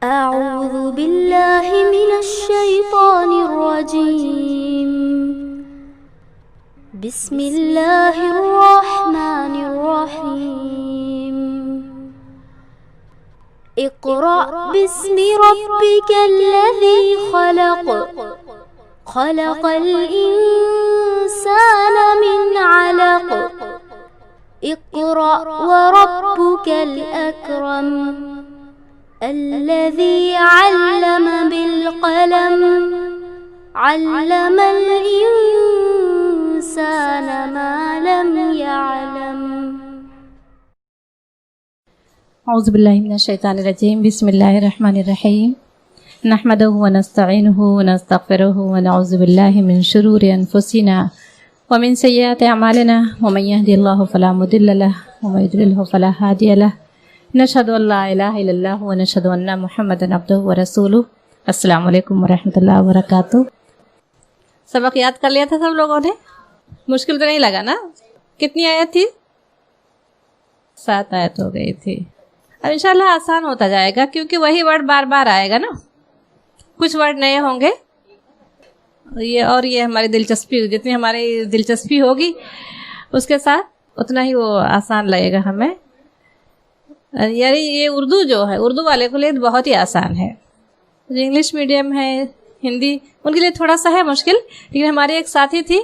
أعوذ بالله من الشيطان الرجيم. بسم الله الرحمن الرحيم. اقرأ باسم ربك الذي خلق. خلق الإنسان من علق. اقرأ وربك الأكرم. الذي علم بالقلم. علم الإنسان ما لم يعلم. اعوذ باللہ من الشیطان الرجیم. بسم اللہ الرحمن الرحیم. نحمده ونستعینه ونستغفره ونعوذ باللہ من شرور انفسنا ومن سیئات اعمالنا ومن يهد الله فلا مضل له ومن يضلل فلا هادي له. نشهد ان لا الہ الا اللہ ونشهد ان محمدا عبدہ ورسولہ. السلام علیکم ورحمۃ اللہ وبرکاتہ. سبق یاد کر لیا تھا سب لوگوں نے؟ مشکل تو نہیں لگا نا؟ کتنی آیت تھی؟ 7 آیت ہو گئی تھی. اب انشاءاللہ آسان ہوتا جائے گا کیونکہ وہی ورڈ بار بار آئے گا نا. کچھ ورڈ نئے ہوں گے یہ ہماری دلچسپی، جتنی ہماری دلچسپی ہوگی اس کے ساتھ اتنا ہی وہ آسان لگے گا ہمیں. یعنی یہ اردو جو ہے، اردو والے کے لیے بہت ہی آسان ہے. جو انگلش میڈیم ہے، ہندی، ان کے لیے تھوڑا سا ہے مشکل. لیکن ہماری ایک ساتھی تھی،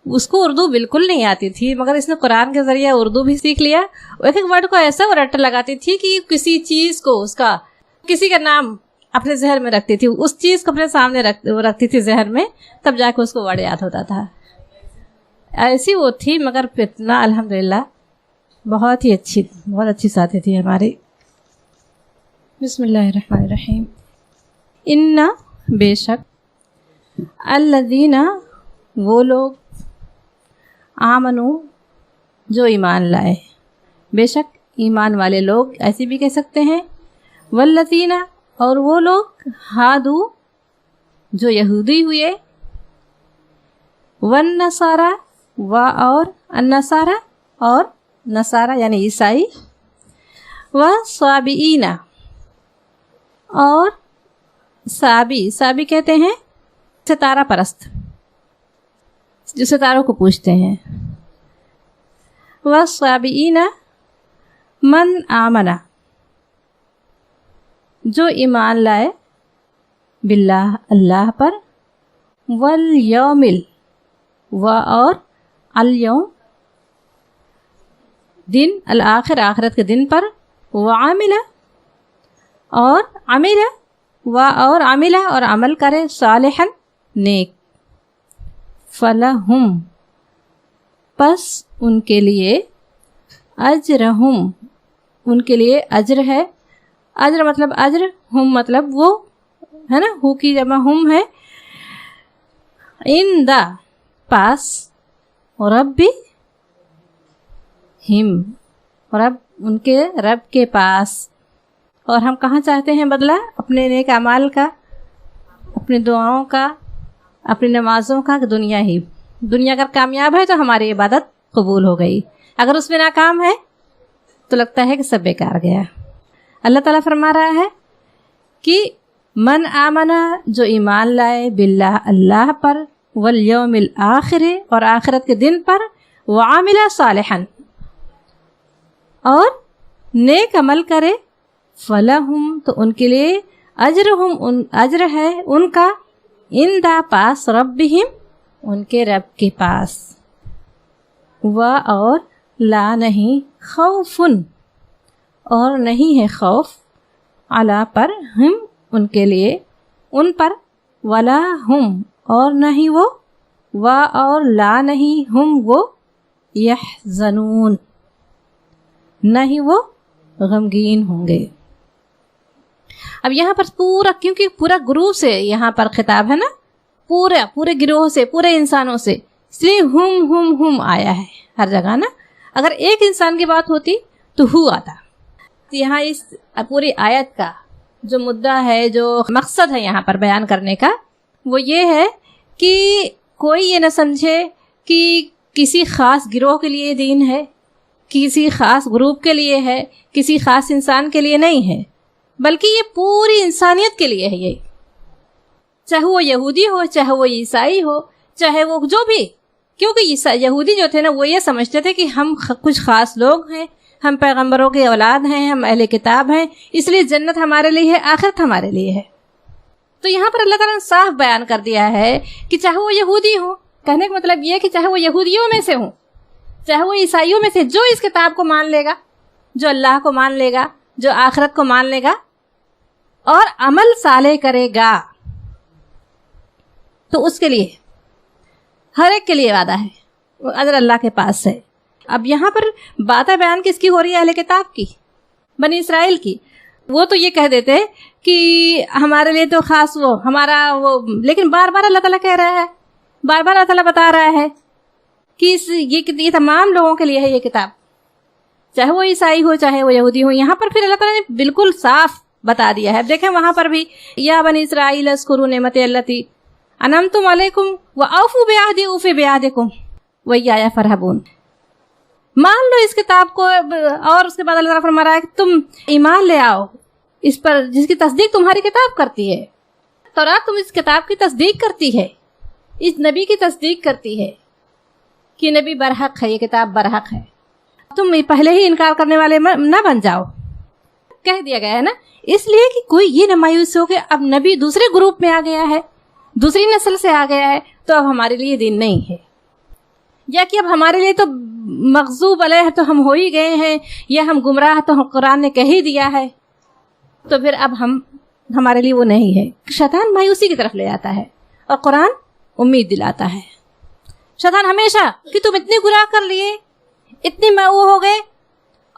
اس کو اردو بالکل نہیں آتی تھی، مگر اس نے قرآن کے ذریعے اردو بھی سیکھ لیا. ایک ایک ورڈ کو ایسا وہ رٹ لگاتی تھی کہ کسی چیز کو، اس کا کسی کا نام اپنے ذہن میں رکھتی تھی، اس چیز کو اپنے سامنے رکھتی تھی ذہن میں، تب جا کے اس کو ورڈ یاد ہوتا تھا. ایسی وہ تھی، مگر اتنا الحمدللہ بہت اچھی ساتھی تھی ہماری. بسم اللہ الرحمن الرحیم. ان بے شک، الذین وہ لوگ، آمنو جو ایمان لائے، بے شک ایمان والے لوگ ایسے بھی کہہ سکتے ہیں. والذین اور وہ لوگ، ہادو جو یہودی ہوئے، والنصارى اور النصارى اور نصارى یعنی عیسائی، والصابئین اور صابی کہتے ہیں ستارہ پرست، جو ستاروں کو پوجتے ہیں. والصابئین من آمنا جو ایمان لائے، باللہ اللہ پر، والیوم اور الیوم دن، الآخر آخرت کے دن پر، وعمل اور عمل کرے، صالحا نیک، فلہم پس ان کے لیے، اجرہم ان کے لیے اجر ہے. اجر مطلب اجر، ہم مطلب وہ ہے نا، ہو کی جمع ہم ہے. عند پاس، ربہم رب ان کے رب کے پاس. اور ہم کہاں چاہتے ہیں بدلہ؟ اپنے نیک اعمال کا، اپنی دعاؤں کا، اپنی نمازوں کا. دنیا اگر کامیاب ہے تو ہماری عبادت قبول ہو گئی، اگر اس میں ناکام ہے تو لگتا ہے کہ سب بیکار گیا. اللہ تعالیٰ فرما رہا ہے کہ من آمنا جو ایمان لائے، باللہ اللہ پر، والیوم الآخر اور آخرت کے دن پر، وعامل صالحا اور نیک عمل کرے، فلہم تو ان کے لیے، اجرہم اجر ہے ان کا، عند پاس، ربہم ان کے رب کے پاس، اور لا نہیں، خوفن اور نہیں ہے خوف، علی پر، ہم ان کے لیے، ان پر، ولا ہم اور نہیں وہ، اور لا نہیں ہم وہ، یحزنون نہیں وہ غمگین ہوں گے. اب یہاں پر کیونکہ پورا گروہ سے یہاں پر خطاب ہے نا، پورے گروہ سے، پورے انسانوں سے، اس لیے ہم آیا ہے ہر جگہ نا. اگر ایک انسان کی بات ہوتی تو ہو آتا. یہاں اس پوری آیت کا جو مدعا ہے، جو مقصد ہے یہاں پر بیان کرنے کا، وہ یہ ہے کہ کوئی یہ نہ سمجھے کہ کسی خاص گروہ کے لیے دین ہے، کسی خاص گروپ کے لیے ہے، کسی خاص انسان کے لیے نہیں ہے. بلکہ یہ پوری انسانیت کے لیے ہے. یہ چاہے وہ یہودی ہو، چاہے وہ عیسائی ہو، چاہے وہ جو بھی، کیونکہ یہودی جو تھے نا وہ یہ سمجھتے تھے کہ ہم کچھ خاص لوگ ہیں، ہم پیغمبروں کی اولاد ہیں، ہم اہل کتاب ہیں، اس لیے جنت ہمارے لیے ہے، آخرت ہمارے لیے ہے. تو یہاں پر اللہ تعالیٰ نے صاف بیان کر دیا ہے کہ چاہے وہ یہودی ہو، کہنے کا مطلب یہ کہ چاہے وہ یہودیوں میں سے ہوں، چاہے وہ عیسائیوں میں سے، جو اس کتاب کو مان لے گا، جو اللہ کو مان لے گا، جو آخرت کو مان لے گا اور عمل صالح کرے گا، تو اس کے لیے ہر ایک کے لیے وعدہ ہے، وہ اجر اللہ کے پاس ہے. اب یہاں پر باتیں بیان کس کی ہو رہی ہے؟ اہل کتاب کی، بنی اسرائیل کی. وہ تو یہ کہہ دیتے کہ ہمارے لیے تو خاص وہ ہمارا وہ، لیکن بار بار اللہ تعالیٰ کہہ رہا ہے، بار بار اللہ تعالیٰ بتا رہا ہے کہ یہ تمام لوگوں کے لیے ہے یہ کتاب، چاہے وہ عیسائی ہو چاہے وہ یہودی ہو. یہاں پر پھر اللہ تعالیٰ نے بالکل صاف بتا دیا ہے. دیکھیں وہاں پر بھی یا بنی اسرائیل اذکروا نعمتی اللتی انعمت علیکم واوفوا بعہدی اوف بعہدکم وایایا فرحبون. مان لو اس کتاب کو. اور اس کے بعد اللہ تعالیٰ فرما رہا ہے کہ تم ایمان لے آؤ اس پر جس کی تصدیق تمہاری کتاب کرتی ہے. تورات تم اس کتاب کی تصدیق کرتی ہے، اس نبی کی تصدیق کرتی ہے کہ نبی برحق ہے، یہ کتاب برحق ہے. تم پہلے ہی انکار کرنے والے نہ بن جاؤ. کہہ دیا گیا ہے نا، اس لیے کہ کوئی یہ نہ مایوس ہو کہ اب نبی دوسرے گروپ میں آ گیا ہے، دوسری نسل سے آ گیا ہے تو اب ہمارے لیے دین نہیں ہے، یا کہ اب ہمارے لیے تو مغضوب علیہ تو ہم ہو ہی گئے ہیں، یا ہم گمراہ تو قرآن نے کہہ ہی دیا ہے تو پھر اب ہمارے لیے وہ نہیں ہے. شیطان مایوسی کی طرف لے آتا ہے اور قرآن امید دلاتا ہے. شیطان ہمیشہ کہ تم اتنے گناہ کر لیے، اتنے وہ ہو گئے،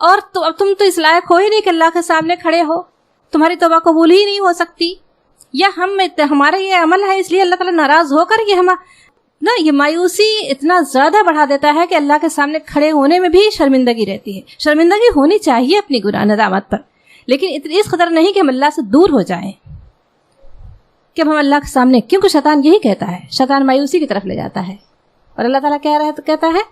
اور اب تم تو اس لائق ہو ہی نہیں کہ اللہ کے سامنے کھڑے ہو، تمہاری توبہ قبول ہی نہیں ہو سکتی، یا ہمارا یہ عمل ہے اس لیے اللہ تعالیٰ ناراض ہو کر یہ مایوسی اتنا زیادہ بڑھا دیتا ہے کہ اللہ کے سامنے کھڑے ہونے میں بھی شرمندگی رہتی ہے. شرمندگی ہونی چاہیے اپنی گناہ ندامت پر، لیکن اس قدر نہیں کہ ہم اللہ سے دور ہو جائیں کہ ہم اللہ کے سامنے، کیونکہ شیطان یہی کہتا ہے، شیطان مایوسی کی طرف لے جاتا ہے. اور اللہ تعالیٰ کہتا ہے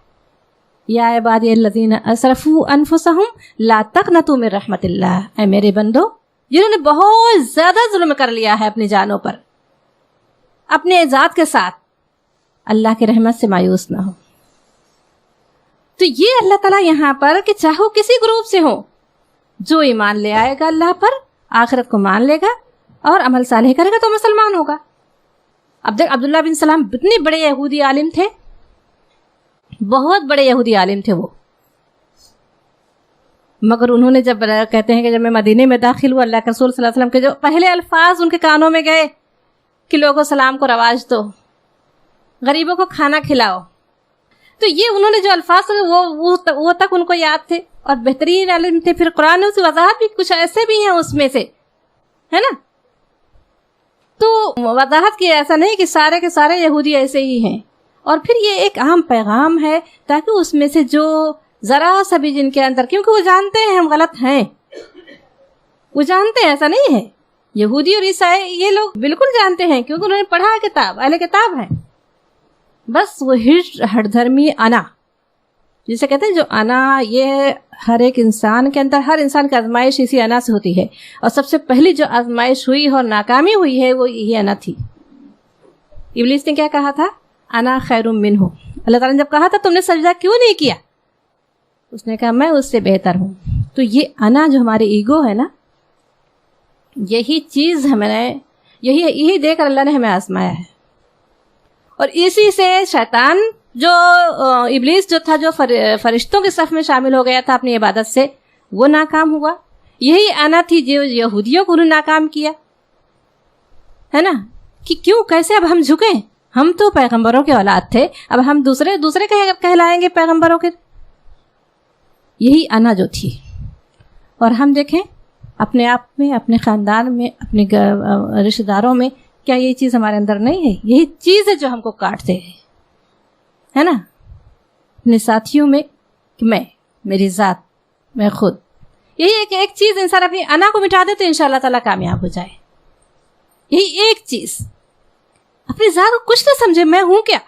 یا عبادی الذین اسرفوا انفسہم لا تقنطوا من رحمت اللہ. اے میرے بندو جنہوں نے بہت زیادہ ظلم کر لیا ہے اپنی جانوں پر، اپنے ذات کے ساتھ، اللہ کی رحمت سے مایوس نہ ہو. تو یہ اللہ تعالیٰ یہاں پر کہ چاہو کسی گروپ سے ہو، جو ایمان لے آئے گا اللہ پر، آخرت کو مان لے گا اور عمل صالح کرے گا تو مسلمان ہوگا. اب دیکھ عبداللہ بن سلام اتنے بڑے یہودی عالم تھے، بہت بڑے یہودی عالم تھے وہ، مگر انہوں نے جب کہتے ہیں کہ جب میں مدینے میں داخل ہوا، اللہ کے رسول صلی اللہ علیہ وسلم کے جو پہلے الفاظ ان کے کانوں میں گئے کہ لوگوں سلام کو رواج دو، غریبوں کو کھانا کھلاؤ، تو یہ انہوں نے جو الفاظ وہ تک ان کو یاد تھے اور بہترین عالم تھے. پھر قرآن نے اس کی وضاحت بھی کچھ ایسے بھی ہیں اس میں سے، ہے نا، تو وضاحت کی ایسا نہیں کہ سارے کے سارے یہودی ایسے ہی ہیں. اور پھر یہ ایک عام پیغام ہے تاکہ اس میں سے جو ذرا سا بھی جن کے اندر، کیونکہ وہ جانتے ہیں ہم غلط ہیں، وہ جانتے ہیں، ایسا نہیں ہے. یہودی اور عیسائی یہ لوگ بالکل جانتے ہیں کیونکہ انہوں نے پڑھا ہے کتاب، اہل کتاب ہیں. بس وہ ہٹ دھرمی انا جسے کہتے ہیں، جو انا، یہ ہر ایک انسان کے اندر، ہر انسان کی آزمائش اسی انا سے ہوتی ہے. اور سب سے پہلی جو آزمائش ہوئی اور ناکامی ہوئی ہے وہ یہ انا تھی. ابلیس نے کیا کہا تھا؟ انا خیر منہ. اللہ تعالیٰ نے جب کہا تھا تم نے سجدہ کیوں نہیں کیا، اس نے کہا میں اس سے بہتر ہوں. تو یہ انا جو ہمارے ایگو ہے نا، یہی چیز ہمیں، یہی دے کر اللہ نے ہمیں آزمایا ہے. اور اسی سے شیطان جو ابلیس جو تھا، جو فرشتوں کے صف میں شامل ہو گیا تھا اپنی عبادت سے، وہ ناکام ہوا. یہی انا تھی جو یہودیوں کو انہوں نے ناکام کیا، ہے نا، کہ کیوں، کیسے اب ہم جھکیں، ہم تو پیغمبروں کے اولاد تھے، اب ہم دوسرے کہلائیں گے پیغمبروں کے. یہی انا جو تھی. اور ہم دیکھیں اپنے آپ میں، اپنے خاندان میں، اپنے رشتہ داروں میں، کیا یہ چیز ہمارے اندر نہیں ہے؟ یہی چیز ہے جو ہم کو کاٹتے ہیں، ہے نا. اپنے ساتھیوں میں کہ میں، میری ذات، میں خود، یہی ایک چیز انسان اپنی انا کو مٹا دے تو انشاءاللہ تعالیٰ کامیاب ہو جائے. یہی ایک چیز، اپنی ذات کو کچھ نہ سمجھے میں ہوں کیا،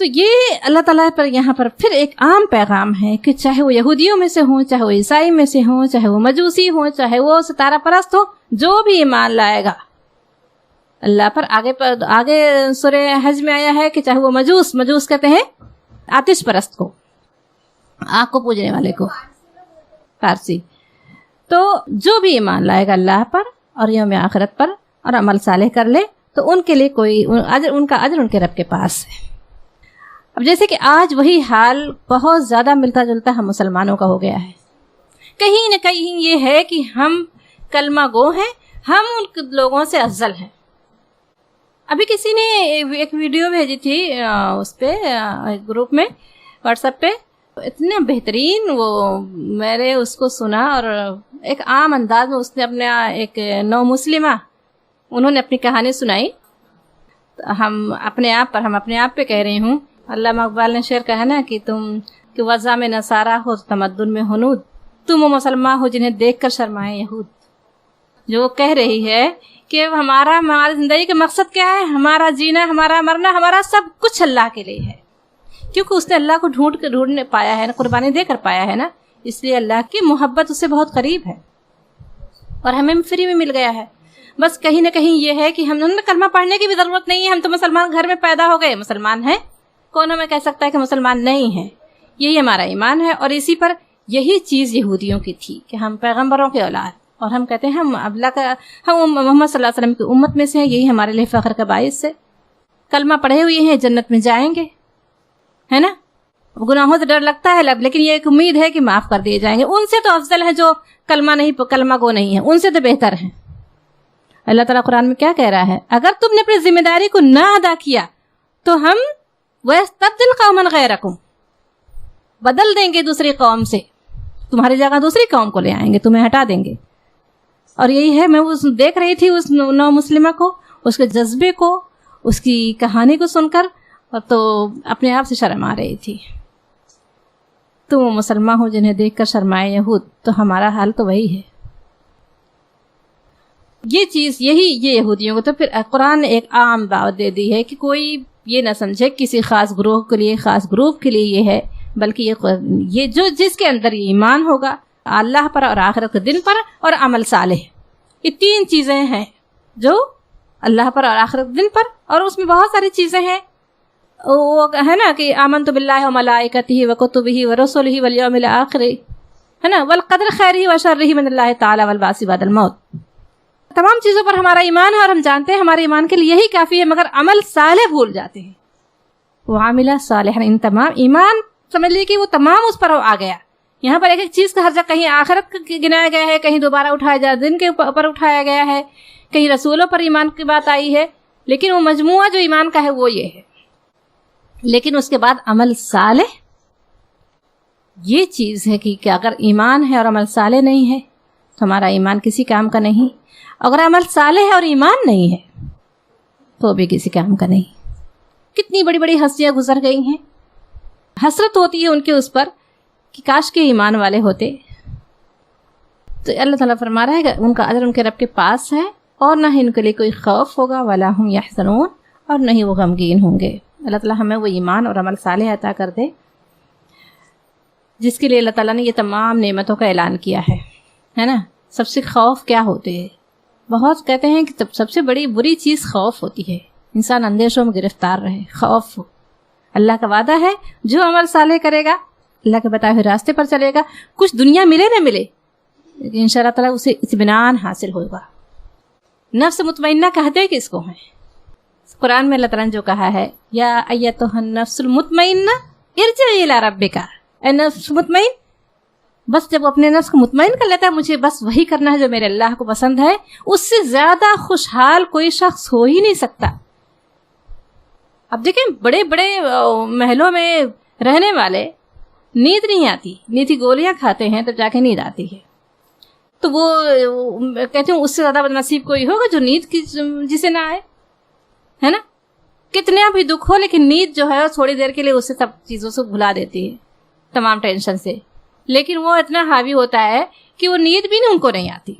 تو یہ اللہ تعالیٰ پر یہاں پر پھر ایک عام پیغام ہے کہ چاہے وہ یہودیوں میں سے ہوں، چاہے وہ عیسائی میں سے ہوں، چاہے وہ مجوسی ہوں، چاہے وہ ستارہ پرست ہو، جو بھی ایمان لائے گا اللہ پر، آگے سورہ حج میں آیا ہے کہ چاہے وہ مجوس کہتے ہیں آتش پرست کو، آگ کو پوجنے والے کو، فارسی، تو جو بھی ایمان لائے گا اللہ پر اور یوم آخرت پر اور عمل صالح کر لے تو ان کے لیے کوئی اجر، ان کا اجر ان کے رب کے پاس ہے۔ اب جیسے کہ آج وہی حال بہت زیادہ ملتا جلتا ہم مسلمانوں کا ہو گیا ہے، کہیں نہ کہیں یہ ہے کہ ہم کلمہ گو ہیں، ہم ان لوگوں سے افضل ہیں۔ ابھی کسی نے ایک ویڈیو بھیجی تھی اس پہ گروپ میں واٹس ایپ پہ، اتنے بہترین، وہ میں نے اس کو سنا اور ایک عام انداز میں اس نے اپنے ایک نو مسلمہ انہوں نے اپنی کہانی سنائی۔ ہم اپنے آپ پہ کہہ رہی ہوں، علامہ اقبال نے شعر کہا نا کہ تم کہ وضع میں نصارہ ہو تمدن میں ہنود، تم وہ مسلمان ہو جنہیں دیکھ کر شرمائے یہود۔ جو کہہ رہی ہے کہ ہماری زندگی کا مقصد کیا ہے، ہمارا جینا، ہمارا مرنا، ہمارا سب کچھ اللہ کے لیے ہے، کیونکہ اس نے اللہ کو ڈھونڈنے پایا ہے، قربانی دے کر پایا ہے نا، اس لیے اللہ کی محبت اس سے بہت قریب ہے اور ہمیں فری میں مل گیا ہے۔ بس کہیں نہ کہیں یہ ہے کہ ہم نے کلمہ پڑھنے کی بھی ضرورت نہیں ہے، ہم تو مسلمان گھر میں پیدا ہو گئے، مسلمان ہیں، کون ہمیں کہہ سکتا ہے کہ مسلمان نہیں ہیں؟ یہی ہمارا ایمان ہے، اور اسی پر یہی چیز یہودیوں کی تھی کہ ہم پیغمبروں کے اولاد، اور ہم کہتے ہیں ہم محمد صلی اللہ علیہ وسلم کی امت میں سے ہیں، یہی ہمارے لیے فخر کا باعث ہے۔ کلمہ پڑھے ہوئے ہیں، جنت میں جائیں گے، ہے نا؟ گناہوں سے ڈر لگتا ہے لیکن یہ ایک امید ہے کہ معاف کر دیے جائیں گے۔ ان سے تو افضل ہے جو کلمہ گو نہیں ہے، ان سے تو بہتر ہیں۔ اللہ تعالیٰ قرآن میں کیا کہہ رہا ہے؟ اگر تم نے اپنی ذمہ داری کو نہ ادا کیا تو ہم وَيَسْتَبْدِلْ قَوْمًا غَيْرَكُمْ، بدل دیں گے دوسری قوم سے، تمہاری جگہ دوسری قوم کو لے آئیں گے، تمہیں ہٹا دیں گے۔ اور یہی ہے، میں دیکھ رہی تھی اس نو مسلمہ کو، اس کے جذبے کو، اس کی کہانی کو سن کر، اور تو اپنے آپ سے شرم آ رہی تھی۔ تم وہ مسلمان ہو جنہیں دیکھ کر شرمائے یہود، تو ہمارا حال تو وہی ہے۔ یہ چیز یہ یہودیوں کو، تو پھر قرآن نے ایک عام دعوت دے دی ہے کہ کوئی یہ نہ سمجھے کسی خاص گروہ کے لیے، خاص گروپ کے لیے یہ ہے، بلکہ یہ جو جس کے اندر یہ ایمان ہوگا اللہ پر اور آخرت کے دن پر اور عمل صالح، یہ تین چیزیں ہیں جو اللہ پر اور آخرت کے دن پر، اور اس میں بہت ساری چیزیں ہیں، وہ ہے نا کہ آمنت باللہ وملائکتہ وکتبہ ورسلہ والیوم الآخر، ہے نا، والقدر خیرہ وشرہ من اللہ تعالی والبعث بعد الموت۔ تمام چیزوں پر ہمارا ایمان ہے اور ہم جانتے ہیں ہمارے ایمان کے لیے یہی کافی ہے، مگر عمل صالح بھول جاتے ہیں۔ وعمل صالحا، ان تمام ایمان سمجھ لیجیے کہ وہ تمام اس پر آ گیا۔ یہاں پر ایک ایک چیز کا ہر جگہ، کہیں آخرت گنایا گیا ہے، کہیں دوبارہ اٹھایا جائے دن کے اوپر اٹھایا گیا ہے، کہیں رسولوں پر ایمان کی بات آئی ہے، لیکن وہ مجموعہ جو ایمان کا ہے وہ یہ ہے۔ لیکن اس کے بعد عمل صالح، یہ چیز ہے کہ اگر ایمان ہے اور عمل صالح نہیں ہے تو ہمارا ایمان کسی کام کا نہیں، اگر عمل صالح ہے اور ایمان نہیں ہے تو بھی کسی کام کا نہیں۔ کتنی بڑی بڑی ہستیاں گزر گئی ہیں، حسرت ہوتی ہے ان کے اس پر کہ کاش کے ایمان والے ہوتے۔ تو اللہ تعالیٰ فرما رہا ہے کہ ان کا اجر ان کے رب کے پاس ہے، اور نہ ہی ان کے لیے کوئی خوف ہوگا، ولا ہم یحزنون، اور نہ ہی وہ غمگین ہوں گے۔ اللہ تعالیٰ ہمیں وہ ایمان اور عمل صالح عطا کر دے جس کے لیے اللہ تعالیٰ نے یہ تمام نعمتوں کا اعلان کیا ہے نا۔ سب سے خوف کیا ہوتے ہیں؟ بہت کہتے ہیں کہ سب سے بڑی بری چیز خوف ہوتی ہے، انسان اندیشوں میں گرفتار رہے، خوف ہو۔ اللہ کا وعدہ ہے جو عمل صالح کرے گا، اللہ کے بتائے ہوئے راستے پر چلے گا، کچھ دنیا ملے نہ ملے لیکن انشاءاللہ تعالیٰ اسے اطمینان حاصل ہوگا۔ نفس مطمئنہ کہتے کس کو ہیں؟ قرآن میں اللہ تعالیٰ نے جو کہا ہے، یا ایتھا النفس المطمئنہ ارجعی الی ربک، اے نفس مطمئن، بس جب اپنے نفس کو مطمئن کر لیتا ہے مجھے بس وہی کرنا ہے جو میرے اللہ کو پسند ہے، اس سے زیادہ خوشحال کوئی شخص ہو ہی نہیں سکتا۔ اب دیکھیں بڑے بڑے محلوں میں رہنے والے نیند نہیں آتی، نیند کی گولیاں کھاتے ہیں تب جا کے نیند آتی ہے، تو وہ کہتے ہیں اس سے زیادہ بدنصیب کوئی ہوگا جو نیند کی جسے نہ آئے، ہے نا۔ کتنا بھی دکھ ہو لیکن نیند جو ہے تھوڑی دیر کے لیے اسے سب چیزوں سے بھلا دیتی ہے، تمام ٹینشن سے، لیکن وہ اتنا حاوی ہوتا ہے کہ وہ نیند بھی ان کو نہیں آتی۔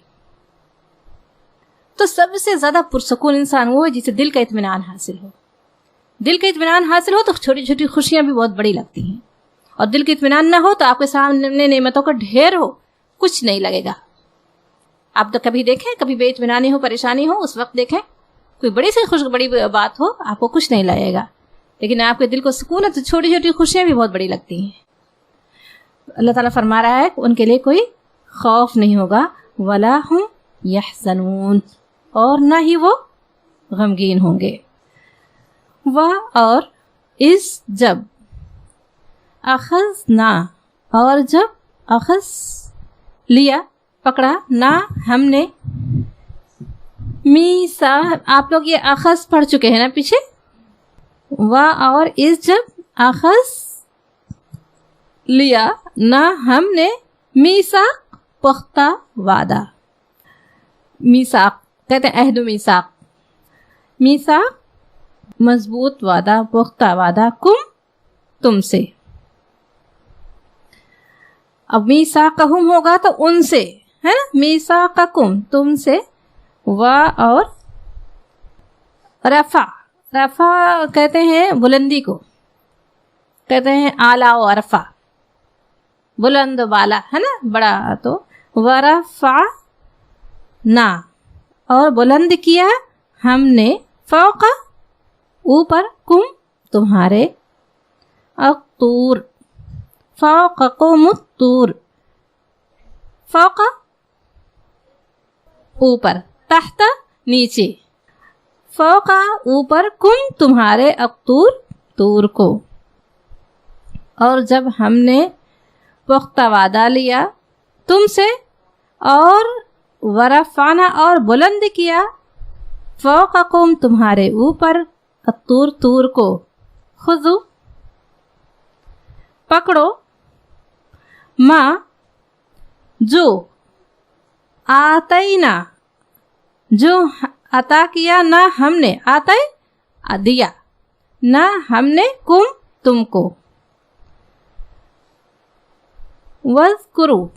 تو سب سے زیادہ پرسکون انسان وہ ہے جسے دل کا اطمینان حاصل ہو، دل کا اطمینان حاصل ہو تو چھوٹی چھوٹی خوشیاں بھی بہت بڑی لگتی ہیں، اور دل کا اطمینان نہ ہو تو آپ کے سامنے نعمتوں کا ڈھیر ہو، کچھ نہیں لگے گا. آپ تو کبھی دیکھیں، کبھی بے اطمینانی ہو، پریشانی ہو، اس وقت دیکھیں کوئی بڑی سی بڑی بات ہو، آپ کو کچھ نہیں لگے گا، لیکن آپ کے دل کو سکون ہے تو چھوٹی چھوٹی خوشیاں بھی بہت بڑی لگتی ہیں. اللہ تعالیٰ فرما رہا ہے کہ ان کے لیے کوئی خوف نہیں ہوگا، وَلَا هُمْ يَحْزَنُونَ، اور نہ ہی وہ غمگین ہوں گے. اور اس جب اخذنا، اور جب اخذ لیا، پکڑا، نہ ہم نے، میسا، آپ لوگ یہ اخذ پڑھ چکے ہیں نا پیچھے. اور اس جب اخذ لیا، نہ ہم نے، میثاق، پختہ وعدہ. میثاق کہتے ہیں عہد و میثاق، میثاق مضبوط وعدہ، پختہ وعدہ، تم سے. اب میثاقہم ہوگا تو ان سے ہے نا، میثاقکم تم سے، اور رفع کہتے ہیں بلندی کو، کہتے ہیں اعلیٰ و رفع، بلند و بالا ہے نا، بڑا. تو ورفعنا، اور بلند کیا ہم نے، فوق اوپر، تمہارے، الطور فوقکم الطور، فوق اوپر، تحت نیچے، فوق اوپر، تمہارے، الطور طور کو. اور جب ہم نے پختہ وعدہ لیا تم سے، اور ورفعنا، اور بلند کیا، فوقکم تمہارے اوپر، الطور طور کو، خذو پکڑو، ما جو، آتینا جو عطا کیا، نہ ہم نے، آتے دیا، نہ ہم نے، تم کو. وَاذْكُرُوا،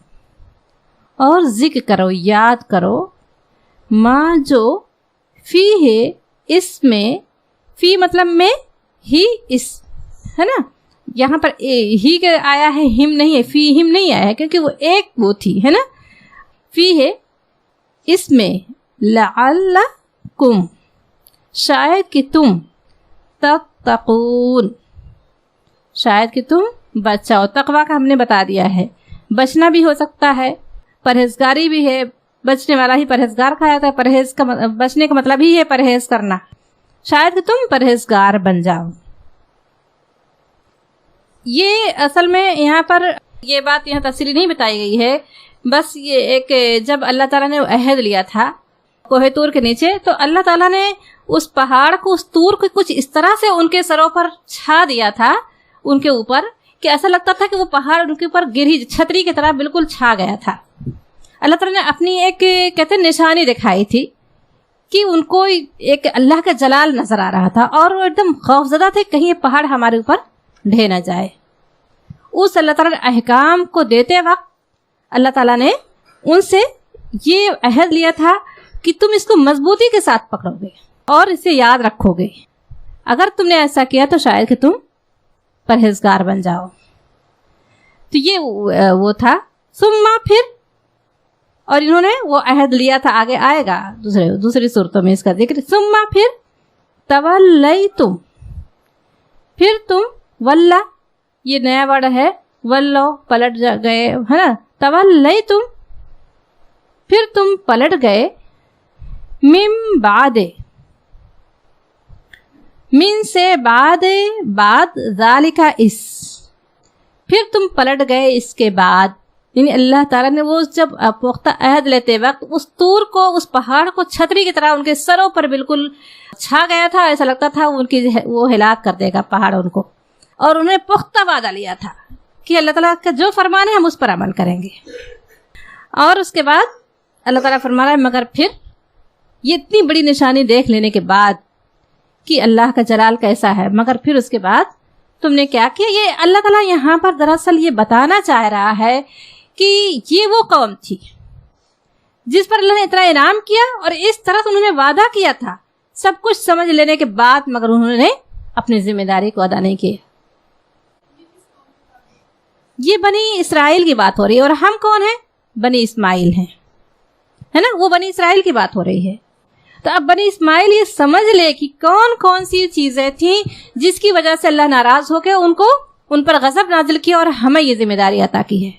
اور ذکر کرو، یاد کرو، ما جو، فی ہے، اس میں، فی مطلب میں، ہی اس ہے نا، یہاں پر ہی کے آیا ہے، ہم نہیں ہے، فی ہم نہیں آیا ہے، کیونکہ وہ ایک وہ تھی ہے نا. فی ہے اس میں، لعلکم شاید کہ تم، تتقون شاید کہ تم بچاؤ. تقویٰ کا ہم نے بتا دیا ہے، بچنا بھی ہو سکتا ہے، پرہیزگاری بھی ہے، بچنے والا ہی پرہیزگار کہا جاتا ہے. پرہیز کا بچنے کا مطلب ہی ہے پرہیز کرنا. شاید کہ تم پرہیزگار بن جاؤ. یہ اصل میں یہاں پر یہ بات یہاں تفصیلی نہیں بتائی گئی ہے، بس یہ ایک جب اللہ تعالیٰ نے عہد لیا تھا کوہ طور کے نیچے، تو اللہ تعالیٰ نے اس پہاڑ کو، اس طور کو کچھ اس طرح سے ان کے سروں پر چھا دیا تھا، ان کے اوپر، کہ ایسا لگتا تھا کہ وہ پہاڑ ان کے اوپر گری چھتری کی طرح بالکل چھا گیا تھا. اللہ تعالیٰ نے اپنی ایک کہتے نشانی دکھائی تھی کہ ان کو ایک اللہ کا جلال نظر آ رہا تھا، اور وہ ایک دم خوفزدہ تھے کہیں یہ پہاڑ ہمارے اوپر ڈھے نہ جائے. اس اللہ تعالیٰ نے احکام کو دیتے وقت اللہ تعالیٰ نے ان سے یہ عہد لیا تھا کہ تم اس کو مضبوطی کے ساتھ پکڑو گے اور اسے یاد رکھو گے. اگر تم نے ایسا کیا تو شاید کہ تم پرہیزگار بن جاؤ. تو یہ وہ تھا. ثم پھر، اور انہوں نے وہ عہد لیا تھا، آگے آئے گا دوسری صورتوں میں اس کا ذکر. ثم پھر، تولیتم، پھر تم، ولا یہ نیا ورڈ ہے، ولو پلٹ گئے ہے نا، تولیتم پھر تم پلٹ گئے، من بعد، من سے بعد ذالک اس، پھر تم پلٹ گئے اس کے بعد. یعنی اللہ تعالیٰ نے وہ جب پختہ عہد لیتے وقت اس طور کو، اس پہاڑ کو چھتری کی طرح ان کے سروں پر بالکل چھا گیا تھا. ایسا لگتا تھا وہ ہلاک کر دے گا پہاڑ ان کو. اور انہیں پختہ وعدہ لیا تھا کہ اللہ تعالیٰ کا جو فرمان ہے ہم اس پر عمل کریں گے. اور اس کے بعد اللہ تعالیٰ فرما رہا ہے مگر پھر یہ اتنی بڑی نشانی دیکھ لینے کے بعد کہ اللہ کا جلال کیسا ہے، مگر پھر اس کے بعد تم نے کیا کیا. یہ اللہ تعالیٰ یہاں پر دراصل یہ بتانا چاہ رہا ہے کہ یہ وہ قوم تھی جس پر اللہ نے اتنا انعام کیا، اور اس طرح انہوں نے وعدہ کیا تھا سب کچھ سمجھ لینے کے بعد، مگر انہوں نے اپنی ذمہ داری کو ادا نہیں کیا. یہ بنی اسرائیل کی بات ہو رہی ہے، اور ہم کون ہیں؟ بنی اسماعیل ہیں، ہے نا. وہ بنی اسرائیل کی بات ہو رہی ہے. تو اب بنی اسماعیل یہ سمجھ لے کہ کون کون سی چیزیں تھیں جس کی وجہ سے اللہ ناراض ہو کے ان پر غضب نازل کیا اور ہمیں یہ ذمہ داری عطا کی ہے.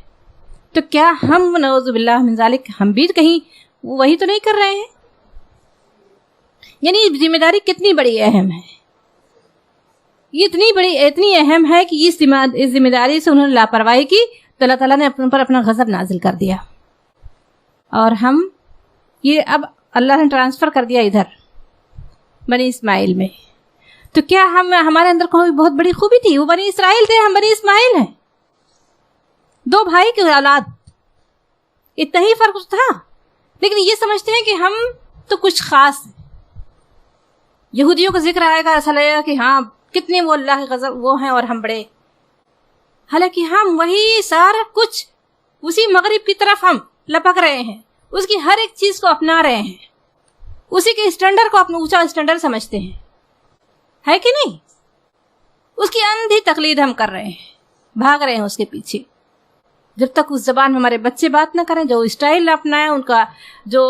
تو کیا ہم نعوذ باللہ من ذالک ہم بھی کہیں وہی تو نہیں کر رہے ہیں؟ یعنی ذمہ داری کتنی بڑی اہم ہے، یہ اتنی اہم ہے کہ اس ذمہ داری سے انہوں نے لاپرواہی کی تو اللہ تعالیٰ نے اپنے پر اپنا غضب نازل کر دیا. اور ہم یہ اب اللہ نے ٹرانسفر کر دیا ادھر بنی اسماعیل میں. تو کیا ہمارے اندر کوئی بہت بڑی خوبی تھی؟ وہ بنی اسرائیل تھے، ہم بنی اسماعیل ہیں، 2 بھائی کی اولاد، اتنا ہی فرق تھا. لیکن یہ سمجھتے ہیں کہ ہم تو کچھ خاص ہیں. یہودیوں کا ذکر آئے گا ایسا لگے گا کہ ہاں کتنے وہ اللہ کے غضب وہ ہیں اور ہم بڑے، حالانکہ ہم وہی سارا کچھ اسی مغرب کی طرف ہم لپک رہے ہیں، اس کی ہر ایک چیز کو اپنا رہے ہیں، اسی کے اسٹینڈرڈ کو اپنا اونچا اسٹینڈرڈ سمجھتے ہیں، ہے کہ نہیں؟ اس کی اندھی تقلید ہم کر رہے ہیں، بھاگ رہے ہیں اس کے پیچھے. جب تک اس زبان میں ہمارے بچے بات نہ کریں، جو اسٹائل اپنائیں، ان کا جو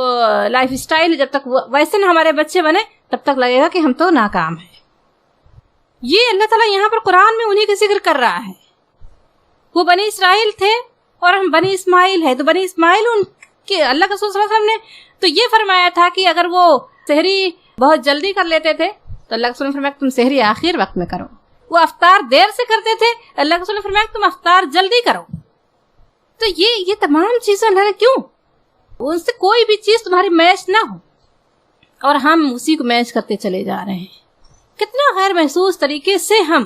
لائف اسٹائل، جب تک ویسے نہ ہمارے بچے بنے تب تک لگے گا کہ ہم تو ناکام ہیں. یہ اللہ تعالیٰ یہاں پر قرآن میں انہی کا ذکر کر رہا ہے. وہ بنی اسرائیل تھے اور ہم بنی اسماعیل ہیں. تو بنی اسماعیل ان کے اللہ کے رسول صلی اللہ علیہ وسلم نے تو یہ فرمایا تھا کہ اگر وہ سحری بہت جلدی کر لیتے تھے تو اللہ کے رسول نے فرمایا تم سحری آخر وقت میں کرو. وہ افطار دیر سے کرتے تھے، اللہ کے رسول نے فرمایا تم افطار جلدی کرو. تو یہ تمام چیزیں اللہ نے کیوں؟ ان سے کوئی بھی چیز تمہاری میچ نہ ہو اور ہم اسی کو میچ کرتے چلے جا رہے ہیں. کتنا غیر محسوس طریقے سے ہم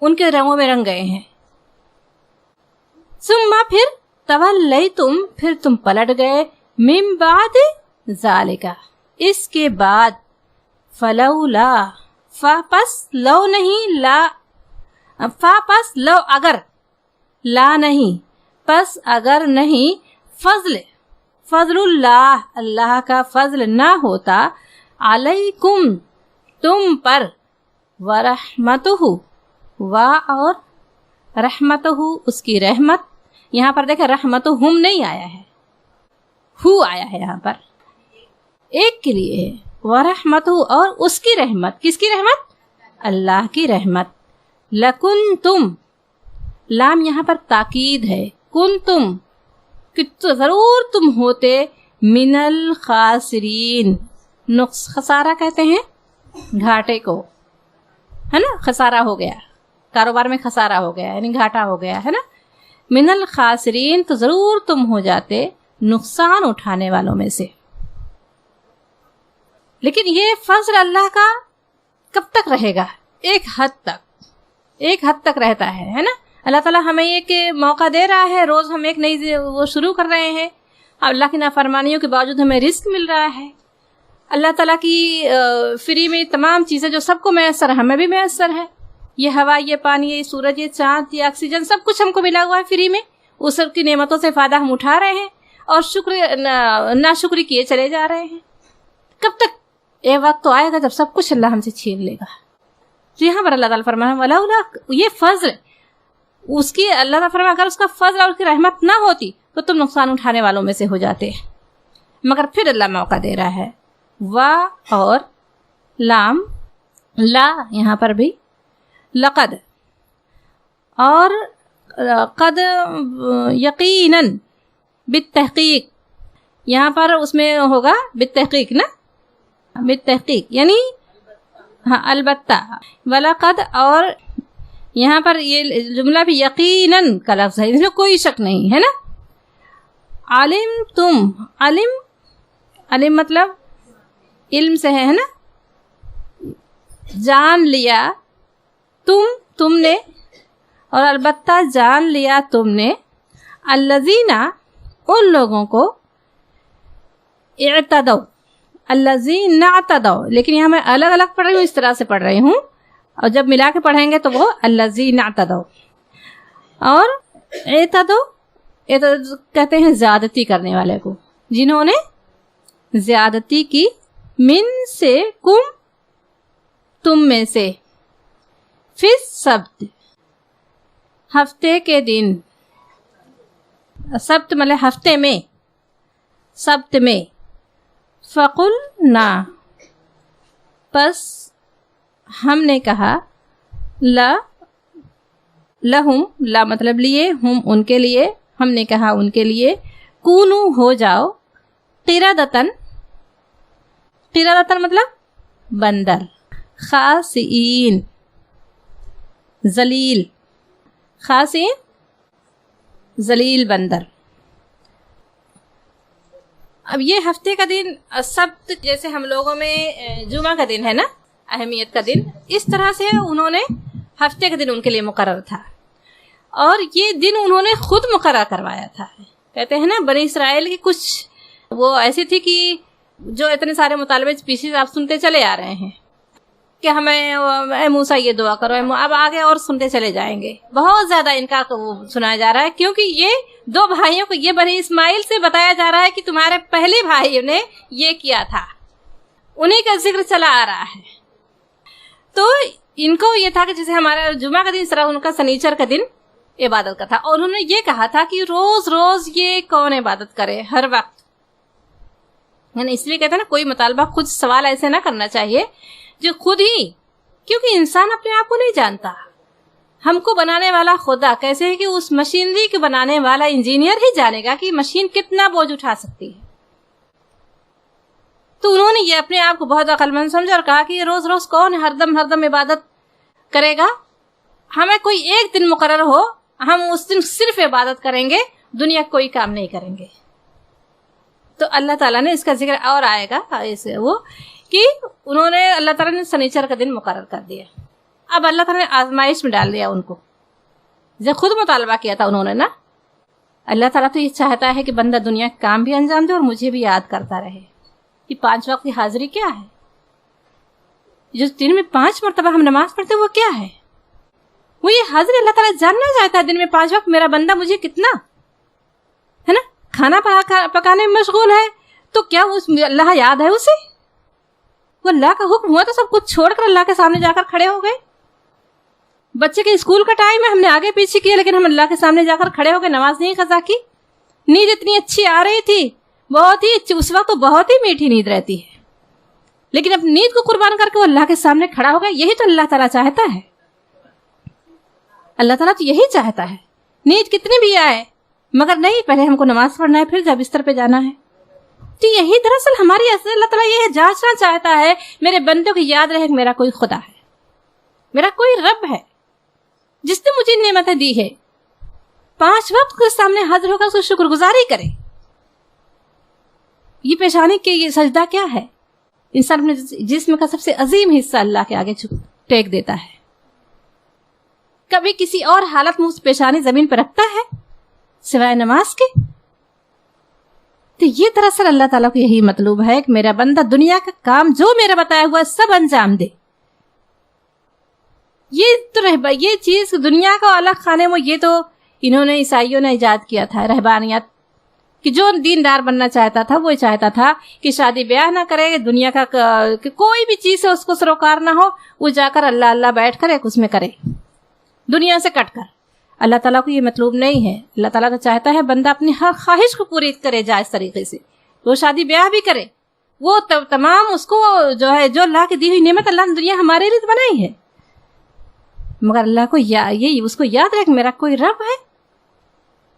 ان کے رنگوں میں رنگ گئے ہیں. ثم پھر تولیتم، پھر تم پلٹ گئے، من بعد ذالک، اس کے بعد، فلولا، فا پس لو نہیں، لا فا پس لو اگر، لا نہیں پس اگر نہیں، فضل اللہ، اللہ کا فضل نہ ہوتا، علیکم تم پر، ورحمتہ، اور رحمتہ اس کی رحمت. یہاں پر دیکھیں رحمتہم نہیں آیا ہے، ہو آیا ہے یہاں پر، ایک کے لیے ہے. ورحمتہ اور اس کی رحمت. کس کی رحمت؟ اللہ کی رحمت. لکنتم، لام یہاں پر تاکید ہے، کنتم کہ ضرور تم ہوتے، من الخاسرین، خسارہ کہتے ہیں گھاٹے کو، ہے نا. خسارہ ہو گیا، کاروبار میں خسارہ ہو گیا یعنی گھاٹا ہو گیا، ہے نا. من الخاسرین تو ضرور تم ہو جاتے نقصان اٹھانے والوں میں سے. لیکن یہ فضل اللہ کا کب تک رہے گا؟ ایک حد تک رہتا ہے نا. اللہ تعالیٰ ہمیں ایک موقع دے رہا ہے، روز ہم ایک نئی وہ شروع کر رہے ہیں. اللہ کی نافرمانیوں کے باوجود ہمیں رزق مل رہا ہے. اللہ تعالیٰ کی فری میں تمام چیزیں جو سب کو میسر ہے، ہمیں بھی میسر ہے. یہ ہوا، یہ پانی، یہ سورج، یہ چاند، یہ آکسیجن، سب کچھ ہم کو ملا ہوا ہے فری میں. اس سب کی نعمتوں سے فائدہ ہم اٹھا رہے ہیں اور ناشکری کیے چلے جا رہے ہیں. کب تک؟ ایک وقت تو آئے گا جب سب کچھ اللہ ہم سے چھین لے گا. تو یہاں پر اللہ تعالیٰ فرمایا ولولا، یہ فضل اس کی، اللہ تعالیٰ فرمایا اگر اس کا فضل اور اس کی رحمت نہ ہوتی تو تم نقصان اٹھانے والوں میں سے ہو جاتے. مگر پھر اللہ موقع دے رہا ہے. وا اور لام، لا یہاں پر بھی، لقد اور قد یقیناً، بالتحقیق یہاں پر اس میں ہوگا بالتحقیق نا، بالتحقیق یعنی ہاں البتہ. ولقد اور یہاں پر یہ جملہ بھی یقیناً کا لفظ ہے، اس میں کوئی شک نہیں ہے نا. علم تم، علم مطلب علم سے ہے نا، جان لیا تم نے، اور البتہ جان لیا تم نے، الذین ان لوگوں کو، اعتدوا، الذین اعتدوا، لیکن یہاں میں الگ الگ پڑھ رہی ہوں، اس طرح سے پڑھ رہی ہوں، اور جب ملا کے پڑھیں گے تو وہ الذین اعتدوا. اور اعتدوا کہتے ہیں زیادتی کرنے والے کو، جنہوں نے زیادتی کی، من سے، کم تم میں سے، فی السبت، ہفتے کے دن، سبت مطلب ہفتے میں، سبت میں، فقلنا پس ہم نے کہا، لا لہم، لا مطلب لیے، ہم ان کے لیے، ہم نے کہا ان کے لیے، کونو ہو جاؤ، قردتن، قردتن مطلب بندر، خاسئین ذلیل، خاسئین ذلیل بندر۔ اب یہ ہفتے کا دن سبت جیسے ہم لوگوں میں جمعہ کا دن ہے نا، اہمیت کا دن، اس طرح سے انہوں نے ہفتے کا دن ان کے لیے مقرر تھا، اور یہ دن انہوں نے خود مقرر کروایا تھا۔ کہتے ہیں نا بنی اسرائیل کی کچھ وہ ایسی تھی کہ جو اتنے سارے مطالبے پیچھے آپ سنتے چلے آ رہے ہیں کہ ہمیں اے موسیٰ یہ دعا کرو، اب آگے اور سنتے چلے جائیں گے، بہت زیادہ ان کا سنایا جا رہا ہے، کیونکہ یہ دو بھائیوں کو، یہ بنی اسماعیل سے بتایا جا رہا ہے کہ تمہارے پہلے بھائی نے یہ کیا تھا، انہیں کا ذکر چلا آ رہا ہے۔ تو ان کو یہ تھا کہ جیسے ہمارا جمعہ کا دن، اس طرح ان کا سنیچر کا دن عبادت کا تھا، اور انہوں نے یہ کہا تھا کہ روز روز یہ کون عبادت کرے ہر وقت، یعنی اس لیے کہتے ہیں نا کوئی مطالبہ خود سوال ایسے نہ کرنا چاہیے جو خود ہی، کیونکہ انسان اپنے آپ کو نہیں جانتا، ہم کو بنانے والا خدا، کیسے ہے کہ اس مشینری کو بنانے والا انجینئر ہی جانے گا کہ مشین کتنا بوجھ اٹھا سکتی ہے۔ تو انہوں نے یہ اپنے آپ کو بہت عقل مند سمجھا اور کہا کہ یہ روز روز کون ہر دم عبادت کرے گا، ہمیں کوئی ایک دن مقرر ہو، ہم اس دن صرف عبادت کریں گے، دنیا کوئی کام نہیں کریں گے۔ تو اللہ تعالیٰ نے اس کا ذکر اور آئے گا اسے وہ کہ انہوں نے، اللہ تعالیٰ نے سنیچر کا دن مقرر کر دیا۔ اب اللہ تعالیٰ نے آزمائش میں ڈال دیا ان کو، جب خود مطالبہ کیا تھا انہوں نے نا۔ اللہ تعالیٰ تو یہ چاہتا ہے کہ بندہ دنیا کا کام بھی انجام دے اور مجھے بھی یاد کرتا رہے۔ یہ 5 وقت کی حاضری کیا ہے؟ جو دن میں 5 مرتبہ ہم نماز پڑھتے وہ کیا ہے؟ وہ یہ حاضری اللہ تعالیٰ جاننا چاہتا ہے، دن میں 5 وقت میرا بندہ مجھے کتنا ہے نا کھانا پکانے میں مشغول ہے، تو کیا اللہ یاد ہے اسے؟ وہ اللہ کا حکم ہوا تو سب کچھ چھوڑ کر اللہ کے سامنے جا کر کھڑے ہو گئے۔ بچے کے اسکول کا ٹائم ہے، ہم نے آگے پیچھے کیا، لیکن ہم اللہ کے سامنے جا کر کھڑے ہو گئے، نماز نہیں قضا کی۔ نیند اتنی اچھی آ رہی تھی، بہت ہی اچھی، اس وقت تو بہت ہی میٹھی نیند رہتی ہے، لیکن اپنی نیند کو قربان کر کے وہ اللہ کے سامنے کھڑا ہو گیا۔ یہی تو اللہ تعالیٰ چاہتا ہے، اللہ تعالیٰ تو یہی چاہتا ہے، نیند کتنی بھی آئے مگر نہیں، پہلے ہم کو نماز پڑھنا ہے، پھر جب بستر پہ جانا ہے۔ تو یہی دراصل ہماری اصل، اللہ تعالیٰ یہ جانچنا چاہتا ہے میرے بندوں کو یاد رہے کہ میرا کوئی خدا ہے، میرا کوئی رب ہے جس نے مجھے نعمتیں دی ہے، 5 وقت کے سامنے حاضر ہوگا، اس کو شکر گزاری کرے۔ یہ پیشانی کے یہ سجدہ کیا ہے؟ انسان اپنے جسم کا سب سے عظیم حصہ اللہ کے آگے ٹیک دیتا ہے، کبھی کسی اور حالت میں اس پیشانی زمین پہ رکھتا ہے سوائے نماز کے؟ تو یہ دراصل اللہ تعالیٰ کو یہی مطلوب ہے کہ میرا بندہ دنیا کا کام جو میرا بتایا ہوا سب انجام دے۔ یہ چیز دنیا کا الگ خانے میں، یہ تو انہوں نے عیسائیوں نے ایجاد کیا تھا، رہبانیت، کہ جو دیندار بننا چاہتا تھا وہ چاہتا تھا کہ شادی بیاہ نہ کرے، دنیا کا کوئی بھی چیز سے اس کو سروکار نہ ہو، وہ جا کر اللہ اللہ بیٹھ کر ایک اس میں کرے، دنیا سے کٹ کر۔ اللہ تعالیٰ کو یہ مطلوب نہیں ہے، اللہ تعالیٰ تو چاہتا ہے بندہ اپنی ہر خواہش کو پوری کرے جائز طریقے سے، وہ شادی بیاہ بھی کرے، وہ تمام اس کو جو ہے، جو اللہ کی دی ہوئی نعمت اللہ نے دنیا ہمارے لیے بنائی ہے، مگر اللہ کو یہ اس کو یاد رکھ میرا کوئی رب ہے،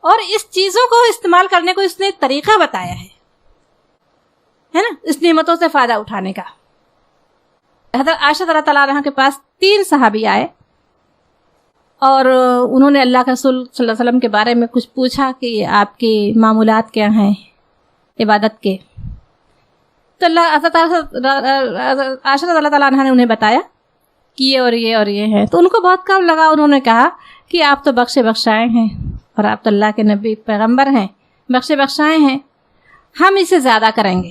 اور اس چیزوں کو استعمال کرنے کو اس نے طریقہ بتایا ہے نا، اس نعمتوں سے فائدہ اٹھانے کا۔ حضرت عائشہ رضی اللہ عنہا کے پاس 3 صحابی آئے اور انہوں نے اللہ کے رسول صلی اللہ علیہ وسلم کے بارے میں کچھ پوچھا کہ آپ کے معمولات کیا ہیں عبادت کے، تو حضرت عائشہ رضی اللہ عنہا نے انہیں بتایا کہ یہ اور یہ اور یہ ہیں، تو ان کو بہت کم لگا۔ انہوں نے کہا کہ آپ تو بخشے بخشائے ہیں اور آپ تو اللہ کے نبی پیغمبر ہیں، بخشے بخشائے ہیں، ہم اسے زیادہ کریں گے۔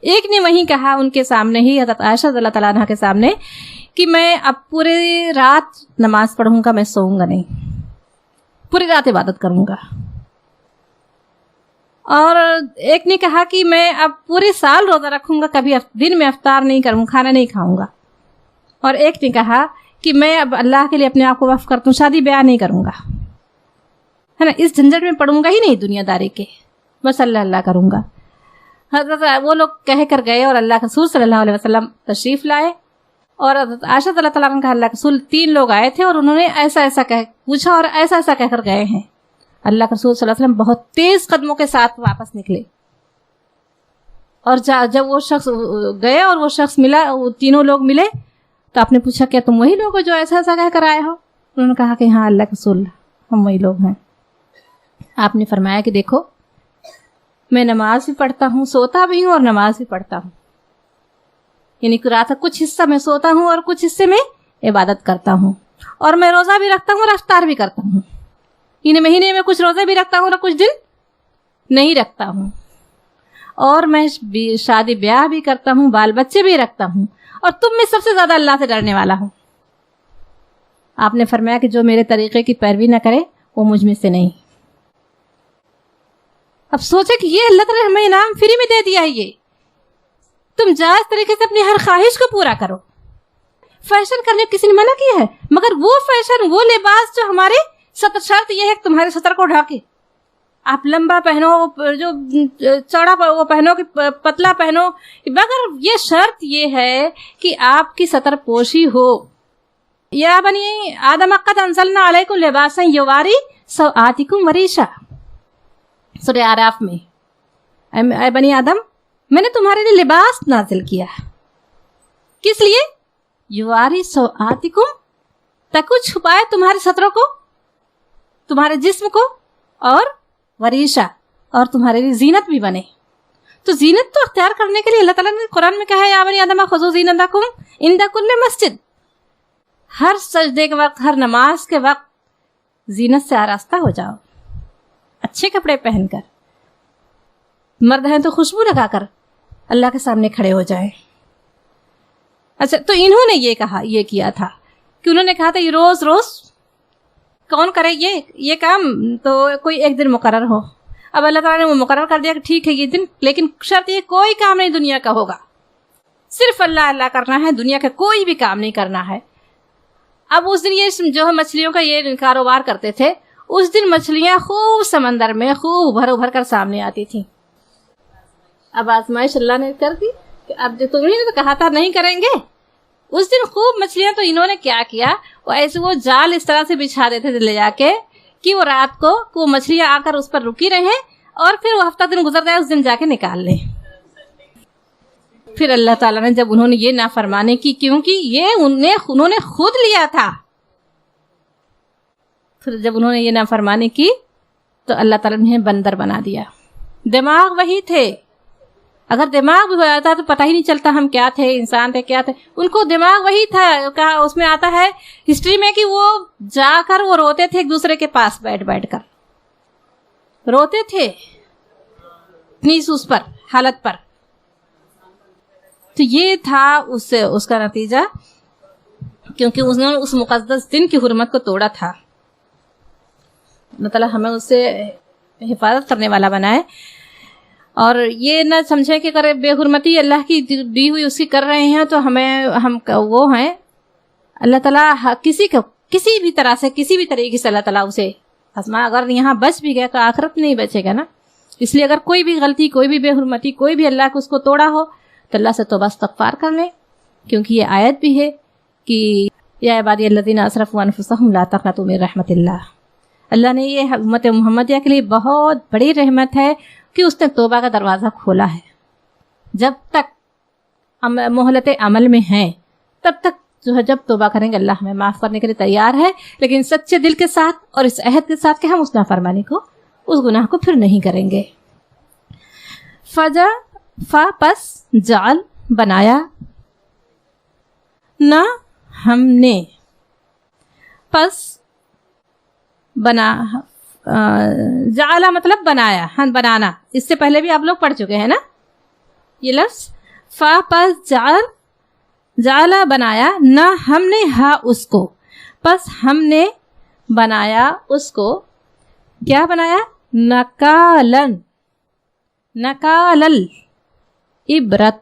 ایک نے وہیں کہا ان کے سامنے ہی، حضرت عائشہ رضی اللہ عنہا کے سامنے، کہ میں اب پوری رات نماز پڑھوں گا، میں سوؤں گا نہیں، پوری رات عبادت کروں گا۔ اور ایک نے کہا کہ میں اب پورے سال روزہ رکھوں گا، کبھی دن میں افطار نہیں کروں، کھانا نہیں کھاؤں گا۔ اور ایک نے کہا کہ میں اب اللہ کے لیے اپنے آپ کو وقف کرتا ہوں, شادی بیاہ نہیں کروں گا, ہے نا, اس جھنجٹ میں پڑوں گا ہی نہیں دنیا داری کے, بس اللہ اللہ کروں گا. حضرت وہ لوگ کہہ کر گئے اور اللہ کے رسول صلی اللہ علیہ وسلم تشریف لائے, اور حضرت عائشہ اللہ تعالیٰ عنہ کا اللہ کے رسول 3 لوگ آئے تھے اور انہوں نے ایسا ایسا پوچھا اور ایسا ایسا کہہ کر گئے ہیں. اللہ کے رسول صلی اللہ علیہ وسلم بہت تیز قدموں کے ساتھ واپس نکلے, اور جب وہ شخص گئے اور وہ شخص ملا, وہ تینوں لوگ ملے, تو آپ نے پوچھا کیا تم وہی لوگ ہو جو ایسا ایسا کہہ کر آئے ہو؟ انہوں نے کہا کہ ہاں اللہ کے رسول ہم وہی لوگ ہیں. آپ نے فرمایا کہ دیکھو میں نماز بھی پڑھتا ہوں, سوتا بھی ہوں اور نماز بھی پڑھتا ہوں, یعنی رات کا کچھ حصہ میں سوتا ہوں اور کچھ حصے میں عبادت کرتا ہوں, اور میں روزہ بھی رکھتا ہوں اور افطار بھی کرتا ہوں, یعنی مہینے میں کچھ روزے بھی رکھتا ہوں اور کچھ دن نہیں رکھتا ہوں, اور میں شادی بیاہ بھی کرتا ہوں, بال بچے بھی رکھتا ہوں, اور تم میں سب سے زیادہ اللہ سے ڈرنے والا ہوں. آپ نے فرمایا کہ جو میرے طریقے کی پیروی نہ کرے وہ مجھ میں سے نہیں. اب سوچے کہ یہ اللہ تعالیٰ نے ہمیں انعام فری میں دے دیا ہے, یہ تم جائز طریقے سے اپنی ہر خواہش کو پورا کرو. فیشن کرنے کسی نے منع کیا ہے, مگر وہ فیشن, وہ لباس جو ہمارے شرط یہ ہے کہ تمہارے سطر کو ڈھاکے. آپ لمبا پہنو, جو چوڑا وہ پہنو کہ پتلا پہنو, مگر یہ شرط یہ ہے کہ آپ کی سطر پوشی ہو. یا بنی آدم قد انزلنا علیکم لباسا یواری سوآتکم وریشا, سورہ اعراف میں, اے بنی آدم میں نے تمہارے لیے لباس نازل کیا. کس لیے؟ یواری سوآتکم, تاکہ چھپائے تمہارے سطروں کو, تمہارے جسم کو, اور وریشا, اور تمہارے لیے زینت بھی بنے. تو زینت تو اختیار کرنے کے لیے اللہ تعالیٰ نے قرآن میں کہا ہے یا بنی آدم خذوا زینتکم عند کل مسجد. ہر سجدے کے وقت, ہر نماز کے وقت زینت سے آراستہ ہو جاؤ, اچھے کپڑے پہن کر. مرد ہیں تو خوشبو لگا کر اللہ کے سامنے کھڑے ہو جائیں. اچھا, تو انہوں نے یہ کہا, یہ کیا تھا کہ انہوں نے کہا تھا یہ روز روز کون کرے یہ کام, تو کوئی ایک دن مقرر ہو. اب اللہ تعالیٰ نے وہ مقرر کر دیا کہ ٹھیک ہے یہ دن, لیکن شرط یہ کوئی کام نہیں دنیا کا ہوگا, صرف اللہ اللہ کرنا ہے, دنیا کا کوئی بھی کام نہیں کرنا ہے. اب اس دن یہ جو ہے مچھلیوں کا یہ کاروبار کرتے تھے, اس دن مچھلیاں خوب سمندر میں خوب ابھر ابھر کر سامنے آتی تھیں. اب آزمائش اللہ نے کر دی کہ اب جو تم نے تو کہا تھا نہیں کریں گے, اس دن خوب مچھلیاں, تو انہوں نے کیا کیا, وہ ایسے وہ جال اس طرح سے بچھا دیتے تھے لے جا کے کہ وہ رات کو وہ مچھلیاں آ کر اس پر رکی رہیں, اور پھر وہ ہفتہ دن گزر جائے اس دن جا کے نکال لیں. پھر اللہ تعالیٰ نے جب انہوں نے یہ نافرمانی کی, کیونکہ یہ انہوں نے خود لیا تھا, پھر جب انہوں نے یہ نافرمانی کی تو اللہ تعالیٰ نے بندر بنا دیا. دماغ وہی تھے, اگر دماغ بھی ہو جاتا تو پتہ ہی نہیں چلتا ہم کیا تھے, انسان تھے کیا تھے. ان کو دماغ وہی تھا, کہا اس میں آتا ہے ہسٹری میں کہ وہ جا کر وہ روتے تھے ایک دوسرے کے پاس بیٹھ بیٹھ کر روتے تھے اپنی اس پر حالت پر. تو یہ تھا اس کا نتیجہ, کیونکہ انہوں نے اس مقدس دن کی حرمت کو توڑا تھا. اللہ تعالیٰ ہمیں اس سے حفاظت کرنے والا بنائے, اور یہ نہ سمجھے کہ اگر بے حرمتی اللہ کی دی ہوئی اس کی کر رہے ہیں تو ہم وہ ہیں. اللہ تعالیٰ کسی بھی طرح سے, کسی بھی طریقے سے اللہ تعالیٰ اسے اگر یہاں بچ بھی گیا تو آخرت نہیں بچے گا نا. اس لیے اگر کوئی بھی غلطی, کوئی بھی بے حرمتی, کوئی بھی اللہ کو اس کو توڑا ہو تو اللہ سے توبہ استغفار کر لیں, کیونکہ یہ آیت بھی ہے کہ یا عبادی الذین اسرفوا انفسهم لا تقنطوا من رحمت اللہ. اللہ نے یہ امت محمدیہ کے لیے بہت بڑی رحمت ہے کہ اس نے توبہ کا دروازہ کھولا ہے. جب تک مہلت عمل میں ہیں تب تک جو ہے, جب توبہ کریں گے اللہ ہمیں معاف کرنے کے لیے تیار ہے, لیکن سچے دل کے ساتھ اور اس عہد کے ساتھ کہ ہم اس نافرمانی کو, اس گناہ کو پھر نہیں کریں گے. پس جعل بنایا, نہ ہم نے, پس بنا, جعل مطلب بنایا, ہاں بنانا, اس سے پہلے بھی آپ لوگ پڑھ چکے ہیں نا یہ لفظ. پس جعل بنایا, نہ ہم نے ہا اس کو, پس ہم نے بنایا اس کو, کیا بنایا, نکالن, نکالل, عبرت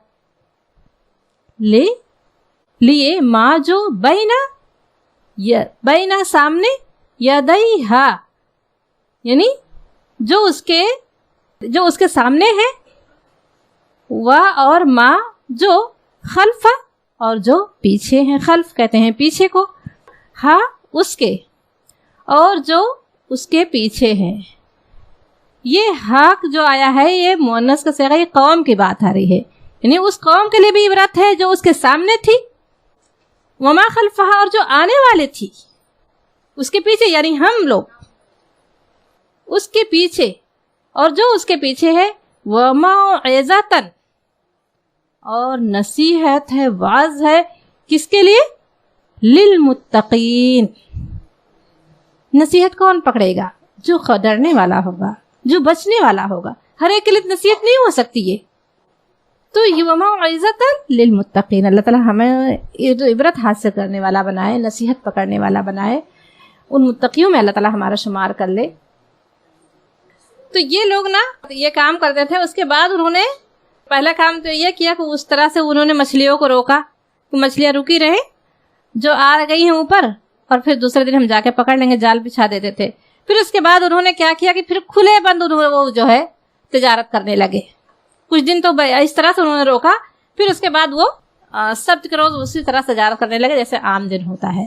لیے, ماں جو بینا بینا سامنے، یدیہا یعنی جو اس کے سامنے ہے، و اور ما جو خلف اور جو پیچھے ہیں، خلف کہتے ہیں پیچھے کو، ہا اس کے اور جو اس کے پیچھے ہیں. یہ حق جو آیا ہے یہ مؤنث کا صیغہ قوم کی بات آ رہی ہے، یعنی اس قوم کے لیے بھی عبرت ہے جو اس کے سامنے تھی، وما خلفہا اور جو آنے والے تھی اس کے پیچھے، یعنی ہم لوگ اس کے پیچھے اور جو اس کے پیچھے ہے، وموعظۃ اور نصیحت ہے، واعظ ہے، کس کے لیے؟ للمتقین. نصیحت کون پکڑے گا؟ جو ڈرنے والا ہوگا، جو بچنے والا ہوگا. ہر ایک کے لیے نصیحت نہیں ہو سکتی یہ تو یہ وموعظۃ للمتقین. اللہ تعالیٰ ہمیں عبرت حاصل کرنے والا بنائے، نصیحت پکڑنے والا بنائے، ان متقیوں میں اللہ تعالیٰ ہمارا شمار کر لے. تو یہ لوگ نا یہ کام کرتے تھے. اس کے بعد انہوں نے پہلا کام تو یہ کیا کہ اس طرح سے انہوں نے مچھلیوں کو روکا کہ مچھلیاں رکی رہیں جو آ گئی ہیں اوپر، اور پھر دوسرے دن ہم جا کے پکڑ لیں گے، جال بچھا دیتے تھے. پھر اس کے بعد انہوں نے کیا کیا کہ پھر کھلے بند انہوں نے وہ جو ہے تجارت کرنے لگے. کچھ دن تو اس طرح سے انہوں نے روکا، پھر اس کے بعد وہ سبت کے روز اسی طرح تجارت کرنے لگے جیسے عام دن ہوتا ہے.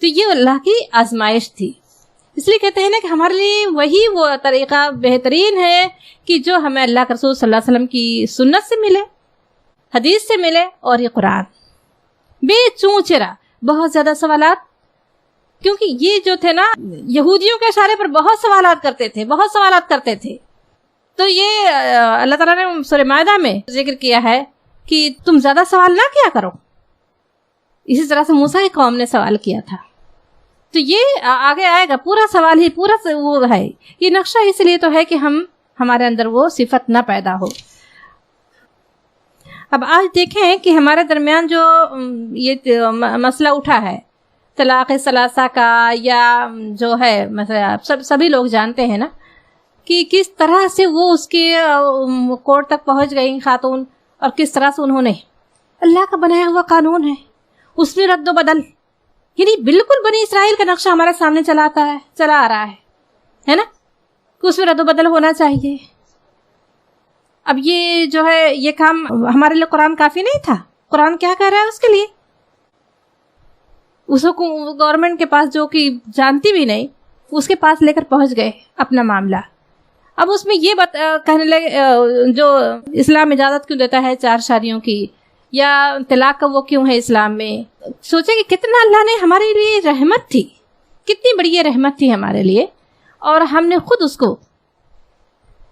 تو یہ اللہ کی آزمائش تھی. اس لیے کہتے ہیں نا کہ ہمارے لیے وہی وہ طریقہ بہترین ہے کہ جو ہمیں اللہ کے رسول صلی اللہ علیہ وسلم کی سنت سے ملے، حدیث سے ملے، اور یہ قرآن. بے چونچرا بہت زیادہ سوالات، کیونکہ یہ جو تھے نا یہودیوں کے اشارے پر بہت سوالات کرتے تھے. تو یہ اللہ تعالیٰ نے سورہ مائدہ میں ذکر کیا ہے کہ تم زیادہ سوال نہ کیا کرو. اسی طرح سے موسیٰ کی قوم نے سوال کیا تھا. تو یہ آگے آئے گا، پورا سوال ہی پورا وہ ہے. یہ نقشہ اس لیے تو ہے کہ ہمارے اندر وہ صفت نہ پیدا ہو. اب آج دیکھیں کہ ہمارے درمیان جو یہ مسئلہ اٹھا ہے طلاق ثلاثہ کا، یا جو ہے مثلا سبھی لوگ جانتے ہیں نا کہ کس طرح سے وہ اس کے کورٹ تک پہنچ گئی خاتون، اور کس طرح سے انہوں نے اللہ کا بنایا ہوا قانون ہے اس میں رد و بدل، یعنی بالکل بنی اسرائیل کا نقشہ ہمارے سامنے چلا آ رہا ہے نا کہ اس میں رد و بدل ہونا چاہیے. اب یہ جو ہے یہ کام ہمارے لیے قرآن کافی نہیں تھا. قرآن کیا کہہ رہا ہے اس کے لیے؟ اس کو گورنمنٹ کے پاس جو کہ جانتی بھی نہیں، اس کے پاس لے کر پہنچ گئے اپنا معاملہ. اب اس میں یہ کہنے لگے جو اسلام اجازت کیوں دیتا ہے 4 شادیوں کی، یا طلاق کا وہ کیوں ہے اسلام میں. سوچیں کہ کتنا اللہ نے ہمارے لیے رحمت تھی، کتنی بڑی یہ رحمت تھی ہمارے لیے، اور ہم نے خود اس کو،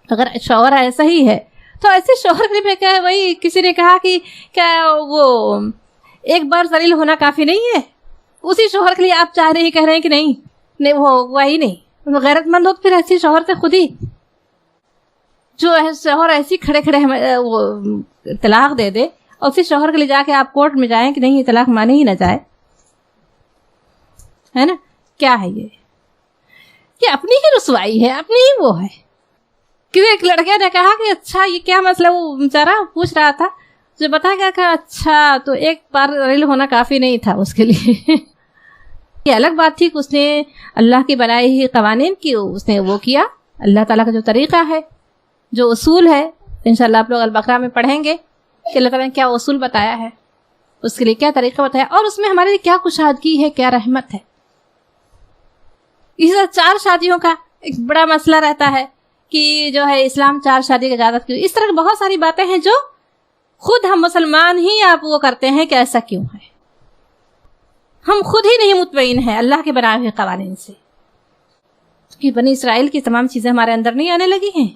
اگر شوہر ایسا ہی ہے تو ایسے شوہر کے لیے کیا ہے، وہی کسی نے کہا کہ کیا وہ ایک بار ذلیل ہونا کافی نہیں ہے، اسی شوہر کے لیے آپ چاہ رہے ہی کہہ رہے ہیں کہ نہیں وہ ہوا ہی نہیں. غیرت مند ہو تو پھر ایسے شوہر سے خود ہی جو شوہر ایسی کھڑے وہ طلاق دے دے، اور پھر شوہر کے لیے جا کے آپ کورٹ میں جائیں کہ نہیں یہ طلاق مانی ہی نہ جائے، ہے نا. کیا ہے یہ اپنی ہی رسوائی ہے، اپنی ہی وہ ہے. کسی ایک لڑکے نے کہا کہ اچھا یہ کیا مسئلہ، وہ بیچارہ پوچھ رہا تھا، جو بتا گیا کہ اچھا تو ایک بار ریل ہونا کافی نہیں تھا اس کے لیے. یہ الگ بات تھی کہ اس نے اللہ کی بنائی ہوئی قوانین کی اس نے وہ کیا. اللہ تعالیٰ کا جو طریقہ ہے، جو اصول ہے، انشاءاللہ آپ لوگ البقرہ میں پڑھیں گے کہ اللہ تعالیٰ نے کیا اصول بتایا ہے، اس کے لیے کیا طریقہ بتایا، اور اس میں ہمارے لیے کیا کشادگی ہے، کیا رحمت ہے. اسی طرح 4 شادیوں کا ایک بڑا مسئلہ رہتا ہے کہ جو ہے اسلام 4 شادی کی اجازت کیوں. اس طرح کی بہت ساری باتیں ہیں جو خود ہم مسلمان ہی آپ وہ کرتے ہیں کہ ایسا کیوں ہے. ہم خود ہی نہیں مطمئن ہیں اللہ کے بنائے ہوئے قوانین سے، کہ بنی اسرائیل کی تمام چیزیں ہمارے اندر نہیں آنے لگی ہیں.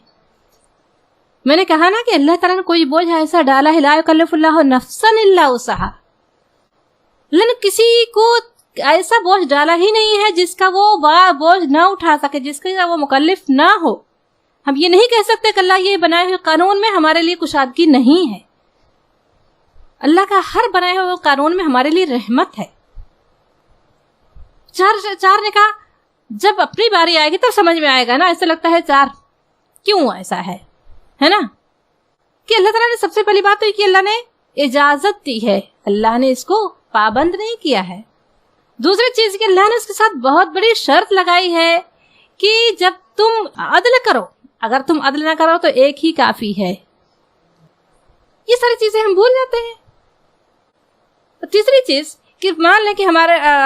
میں نے کہا نا کہ اللہ تعالیٰ نے کوئی بوجھ ایسا ڈالا ہے، لا یکلف اللہ نفسا الا وسعہا. اللہ نے کسی کو ایسا بوجھ ڈالا ہی نہیں ہے جس کا وہ بوجھ نہ اٹھا سکے، جس کا وہ مکلف نہ ہو. ہم یہ نہیں کہہ سکتے کہ اللہ یہ بنائے ہوئے قانون میں ہمارے لیے کشادگی نہیں ہے. اللہ کا ہر بنائے ہوئے قانون میں ہمارے لیے رحمت ہے. 4 نے کہا جب اپنی باری آئے گی تب سمجھ میں آئے گا نا. ایسا لگتا ہے 4 کیوں ایسا ہے نا، کہ اللہ تعالیٰ نے سب سے پہلی بات تو یہ کہ اللہ نے اجازت دی ہے، اللہ نے اس کو پابند نہیں کیا ہے. دوسری چیز کہ اللہ نے اس کے ساتھ بہت بڑی شرط لگائی ہے کہ جب تم عدل کرو، اگر تم عدل نہ کرو تو ایک ہی کافی ہے. یہ ساری چیزیں ہم بھول جاتے ہیں. تیسری چیز کہ مان لیں کہ ہم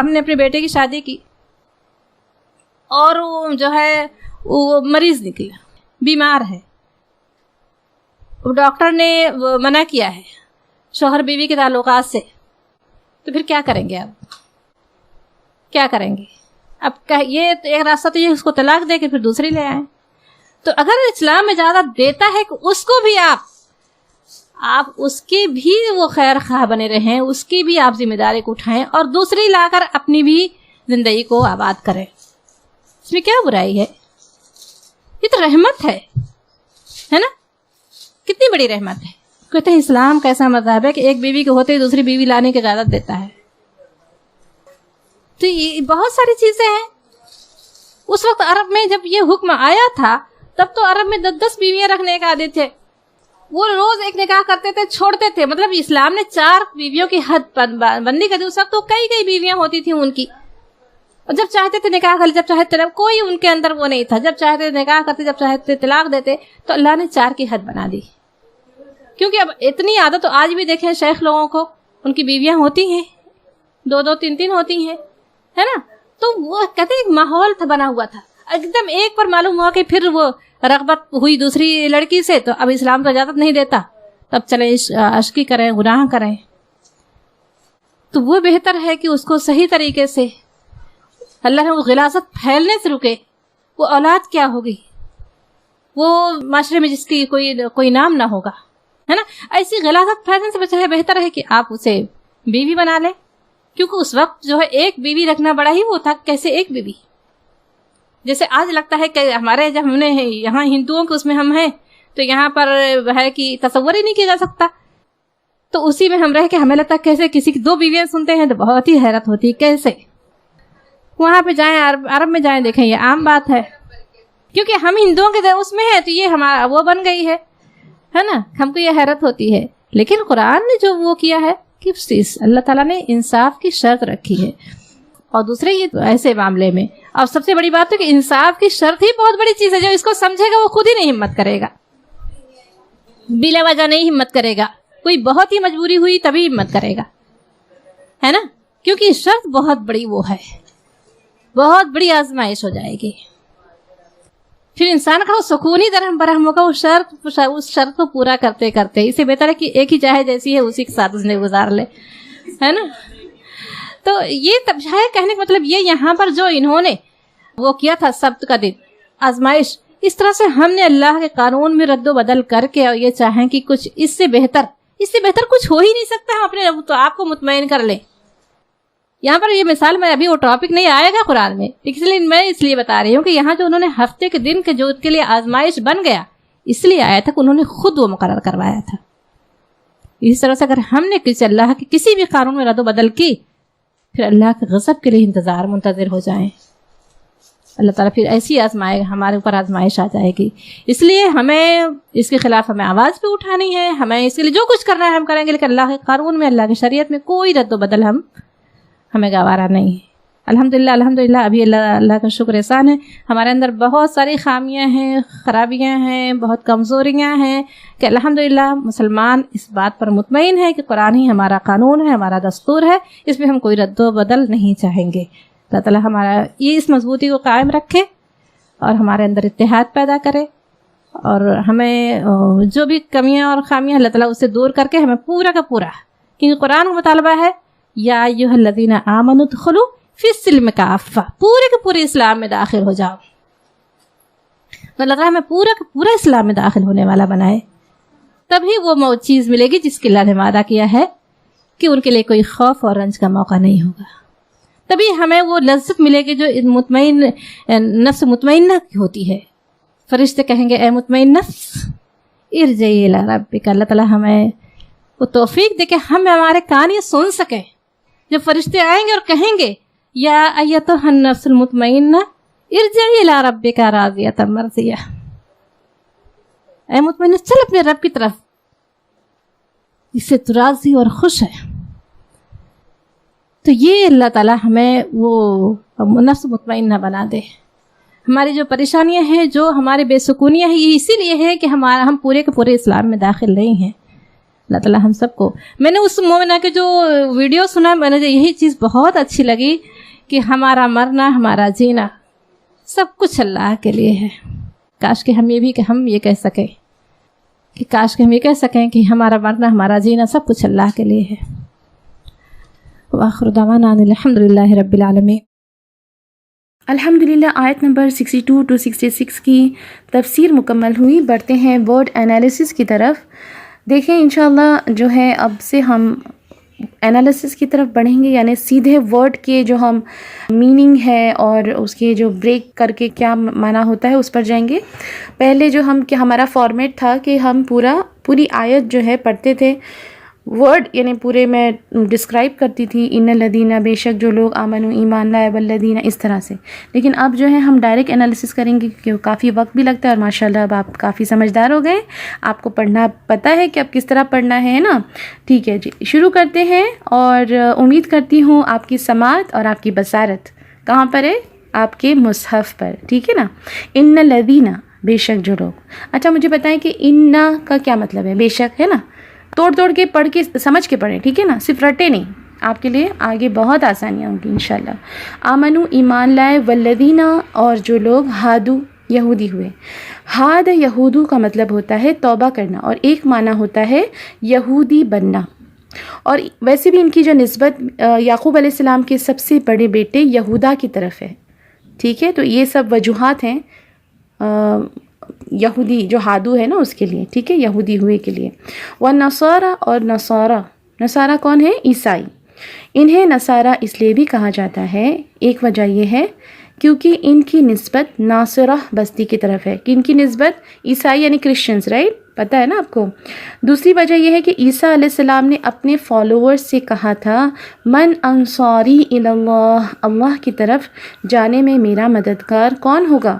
نے اپنے بیٹے کی شادی کی اور وہ جو ہے وہ مریض نکلا، بیمار ہے، ڈاکٹر نے منع کیا ہے شوہر بیوی کے تعلقات سے، تو پھر کیا کریں گے؟ اب کیا کریں گے؟ اب یہ ایک راستہ تو یہ اس کو طلاق دے کے پھر دوسری لے آئیں. تو اگر اسلام اجازت دیتا ہے کہ اس کو بھی آپ اس کی بھی وہ خیر خواہ بنے رہیں، اس کی بھی آپ ذمہ داری کو اٹھائیں اور دوسری لا کر اپنی بھی زندگی کو آباد کریں، اس میں کیا برائی ہے؟ یہ تو رحمت ہے نا؟ کتنی بڑی رحمت ہے. کہتے ہیں اسلام کا ایسا مذہب ہے کہ ایک بیوی کے ہوتے دوسری بیوی لانے کی اجازت دیتا ہے. تو یہ بہت ساری چیزیں ہیں. اس وقت عرب میں جب یہ حکم آیا تھا تب تو عرب میں 10 بیویاں رکھنے کا عادت تھے. وہ روز ایک نکاح کرتے تھے، چھوڑتے تھے. مطلب اسلام نے 4 بیویوں کی حد بندی کر دی. اس وقت تو کئی بیویاں ہوتی تھیں ان کی، اور جب چاہتے تھے نکاح کر، جب چاہتے طلاق، کوئی ان کے اندر وہ نہیں تھا. جب چاہتے نکاح کرتے، جب چاہتے طلاق دیتے. تو اللہ نے 4 کی حد بنا دی. کیونکہ اب اتنی عادت تو آج بھی دیکھیں شیخ لوگوں کو، ان کی بیویاں ہوتی ہیں 2 3 ہوتی ہیں، ہے نا. تو وہ کہتے ہیں ایک ماحول تھا بنا ہوا تھا. ایک دم ایک پر معلوم ہوا کہ پھر وہ رغبت ہوئی دوسری لڑکی سے، تو اب اسلام تو اجازت نہیں دیتا، تب چلیں عشقی کریں، گناہ کریں. تو وہ بہتر ہے کہ اس کو صحیح طریقے سے اللہ نے وہ غلاظت پھیلنے سے رکے. وہ اولاد کیا ہوگی، وہ معاشرے میں جس کی کوئی نام نہ ہوگا، ہے نا. ایسی غلاظت پھیلنے سے بچا ہے، بہتر ہے کہ آپ اسے بیوی بنا لیں. کیونکہ اس وقت جو ہے ایک بیوی رکھنا بڑا ہی وہ تھا. کیسے ایک بیوی؟ جیسے آج لگتا ہے کہ ہمارے جب ہم نے یہاں ہندوؤں کے اس میں ہم ہیں تو یہاں پر ہے کہ تصور ہی نہیں کیا جا سکتا. تو اسی میں ہم رہ کے ہمیں لگتا ہے کیسے کسی کی 2 بیویاں سنتے ہیں تو بہت ہی حیرت ہوتی ہے. کیسے وہاں پہ جائیں، عرب میں جائیں، دیکھیں یہ عام بات ہے. کیونکہ ہم ہندوؤں کے اس میں ہیں تو یہ ہمارا وہ بن گئی ہے نا. ہم کو یہ حیرت ہوتی ہے. لیکن قرآن نے جو وہ کیا ہے کہ اللہ تعالیٰ نے انصاف کی شرط رکھی ہے. اور دوسرے یہ ایسے معاملے میں، اور سب سے بڑی بات ہے کہ انصاف کی شرط ہی بہت بڑی چیز ہے. جو اس کو سمجھے گا وہ خود ہی نہیں ہمت کرے گا، بلا وجہ نہیں ہمت کرے گا. کوئی بہت ہی مجبوری ہوئی تبھی ہمت کرے گا، ہے نا. کیونکہ شرط بہت بڑی وہ ہے، بہت بڑی آزمائش ہو جائے گی. پھر انسان کا وہ سکون ہی درہم برہم ہوگا اس شرط کو پورا کرتے کرتے. اسے بہتر ہے کہ ایک ہی چاہے جیسی ہے اسی کے ساتھ اس نے گزار لے، ہے نا. تو یہ تب ہے کہنے کا مطلب یہ یہاں پر جو انہوں نے وہ کیا تھا سبت کا دن آزمائش، اس طرح سے ہم نے اللہ کے قانون میں رد و بدل کر کے اور یہ چاہیں کہ کچھ اس سے بہتر کچھ ہو ہی نہیں سکتا. ہم اپنے تو آپ کو مطمئن کر لیں. یہاں پر یہ مثال میں ابھی وہ ٹاپک نہیں آئے گا قرآن میں، میں اس لیے بتا رہی ہوں کہ یہاں جو انہوں نے ہفتے کے دن کے جو کے لیے آزمائش بن گیا اس لیے آیا تھا کہ انہوں نے خود وہ مقرر کروایا تھا. اس طرح سے اگر ہم نے اللہ کے کسی بھی قانون میں رد و بدل کی پھر اللہ کے غضب کے لیے منتظر ہو جائیں. اللہ تعالیٰ پھر ایسی آزمائے گا، ہمارے اوپر آزمائش آ جائے گی. اس لیے ہمیں اس کے خلاف ہمیں آواز بھی اٹھانی ہے. ہمیں اس کے لیے جو کچھ کرنا ہے ہم کریں گے، لیکن اللہ کے قانون میں، اللہ کی شریعت میں کوئی رد و بدل ہمیں گوارا نہیں ہے. الحمدللہ ابھی اللہ کا شکر احسان ہے، ہمارے اندر بہت ساری خامیاں ہیں، خرابیاں ہیں، بہت کمزوریاں ہیں کہ الحمدللہ مسلمان اس بات پر مطمئن ہے کہ قرآن ہی ہمارا قانون ہے، ہمارا دستور ہے، اس میں ہم کوئی رد و بدل نہیں چاہیں گے. اللہ تعالیٰ ہمارا یہ اس مضبوطی کو قائم رکھے اور ہمارے اندر اتحاد پیدا کرے، اور ہمیں جو بھی کمیاں اور خامیاں اللہ تعالیٰ اس سے دور کر کے ہمیں پورا کا پورا، کیونکہ قرآن کا مطالبہ ہے یا ایھا الذین آمنوا ادخلوا فی السلم کافہ، پورے کے پورے اسلام میں داخل ہو جاؤ. تو اللہ تعالیٰ ہمیں پورا کا پورا اسلام میں داخل ہونے والا بنائے. تبھی وہ چیز ملے گی جس کے اللہ نے وعدہ کیا ہے کہ ان کے لیے کوئی خوف اور رنج کا موقع نہیں ہوگا. تبھی ہمیں وہ لذت ملے گی جو مطمئن نفس مطمئنہ کی ہوتی ہے. فرشتے کہیں گے اے مطمئن نفس ارجعی الی ربک. اللہ تعالیٰ ہمیں وہ توفیق دے کہ ہم ہمارے کان یہ سن سکیں جب فرشتے آئیں گے اور کہیں گے یا ایتھا النفس المطمئنہ ارجعی الی ربک راضیۃ مرضیہ. اے مطمئن چل اپنے رب کی طرف جس سے تو راضی اور خوش ہے. تو یہ اللہ تعالیٰ ہمیں وہ نفس مطمئنہ بنا دے. ہماری جو پریشانیاں ہیں، جو ہمارے بے سکونیاں ہیں، یہ اسی لیے ہے کہ ہم پورے کے پورے اسلام میں داخل نہیں ہیں. اللہ تعالیٰ ہم سب کو. میں نے اس مومنہ کے جو ویڈیو سنا، میں نے یہی چیز بہت اچھی لگی کہ ہمارا مرنا، ہمارا جینا سب کچھ اللہ کے لیے ہے. کاش کہ ہم یہ کہہ سکیں کہ ہمارا مرنا، ہمارا جینا سب کچھ اللہ کے لیے ہے. وآخر دعوانا الحمدللہ رب العالمین. الحمدللہ. آیت نمبر 62 to 66 کی تفسیر مکمل ہوئی. بڑھتے ہیں ورڈ انالیسس کی طرف. دیکھیں انشاءاللہ جو ہے اب سے ہم انالیسس کی طرف بڑھیں گے، یعنی سیدھے ورڈ کے جو ہم میننگ ہے اور اس کے جو بریک کر کے کیا معنی ہوتا ہے اس پر جائیں گے. پہلے جو ہمارا فارمیٹ تھا کہ ہم پوری آیت جو ہے پڑھتے تھے، ورڈ یعنی پورے میں ڈسکرائب کرتی تھی، ان الذین، بے شک جو لوگ آمنوا، ایمان لائے، والذین، اس طرح سے. لیکن اب جو ہے ہم ڈائریکٹ انالیسس کریں گے کیونکہ کافی وقت بھی لگتا ہے، اور ماشاءاللہ اب آپ کافی سمجھدار ہو گئے، آپ کو پڑھنا پتہ ہے کہ اب کس طرح پڑھنا ہے نا. ٹھیک ہے جی، شروع کرتے ہیں. اور امید کرتی ہوں آپ کی سماعت اور آپ کی بصارت کہاں پر ہے؟ آپ کے مصحف پر. ٹھیک ہے نا. ان الذین، بے شک جو لوگ. اچھا مجھے بتائیں کہ ان کا کیا مطلب ہے؟ بے شک ہے نا. توڑ کے پڑھ کے سمجھ کے پڑھیں، ٹھیک ہے نا، صرف رٹے نہیں. آپ کے لیے آگے بہت آسانیاں ہوں گی انشاءاللہ. آمنو، ایمان لائے، والذین، اور جو لوگ ہادو، یہودی ہوئے. ہاد یہودو کا مطلب ہوتا ہے توبہ کرنا، اور ایک معنی ہوتا ہے یہودی بننا. اور ویسے بھی ان کی جو نسبت یعقوب علیہ السلام کے سب سے بڑے بیٹے یہودا کی طرف ہے. ٹھیک ہے، تو یہ سب وجوہات ہیں یہودی جو ہادو ہے نا اس کے لیے. ٹھیک ہے، یہودی ہوئے کے لیے. والنصارى، اور نصارہ کون ہے؟ عیسائی. انہیں نصارہ اس لیے بھی کہا جاتا ہے، ایک وجہ یہ ہے کیونکہ ان کی نسبت ناصرہ بستی کی طرف ہے. کہ ان کی نسبت عیسائی یعنی کرسچنز، رائٹ، پتہ ہے نا آپ کو. دوسری وجہ یہ ہے کہ عیسیٰ علیہ السلام نے اپنے فالوورز سے کہا تھا، من انصاری الی اللہ، اللہ کی طرف جانے میں میرا مددگار کون ہوگا؟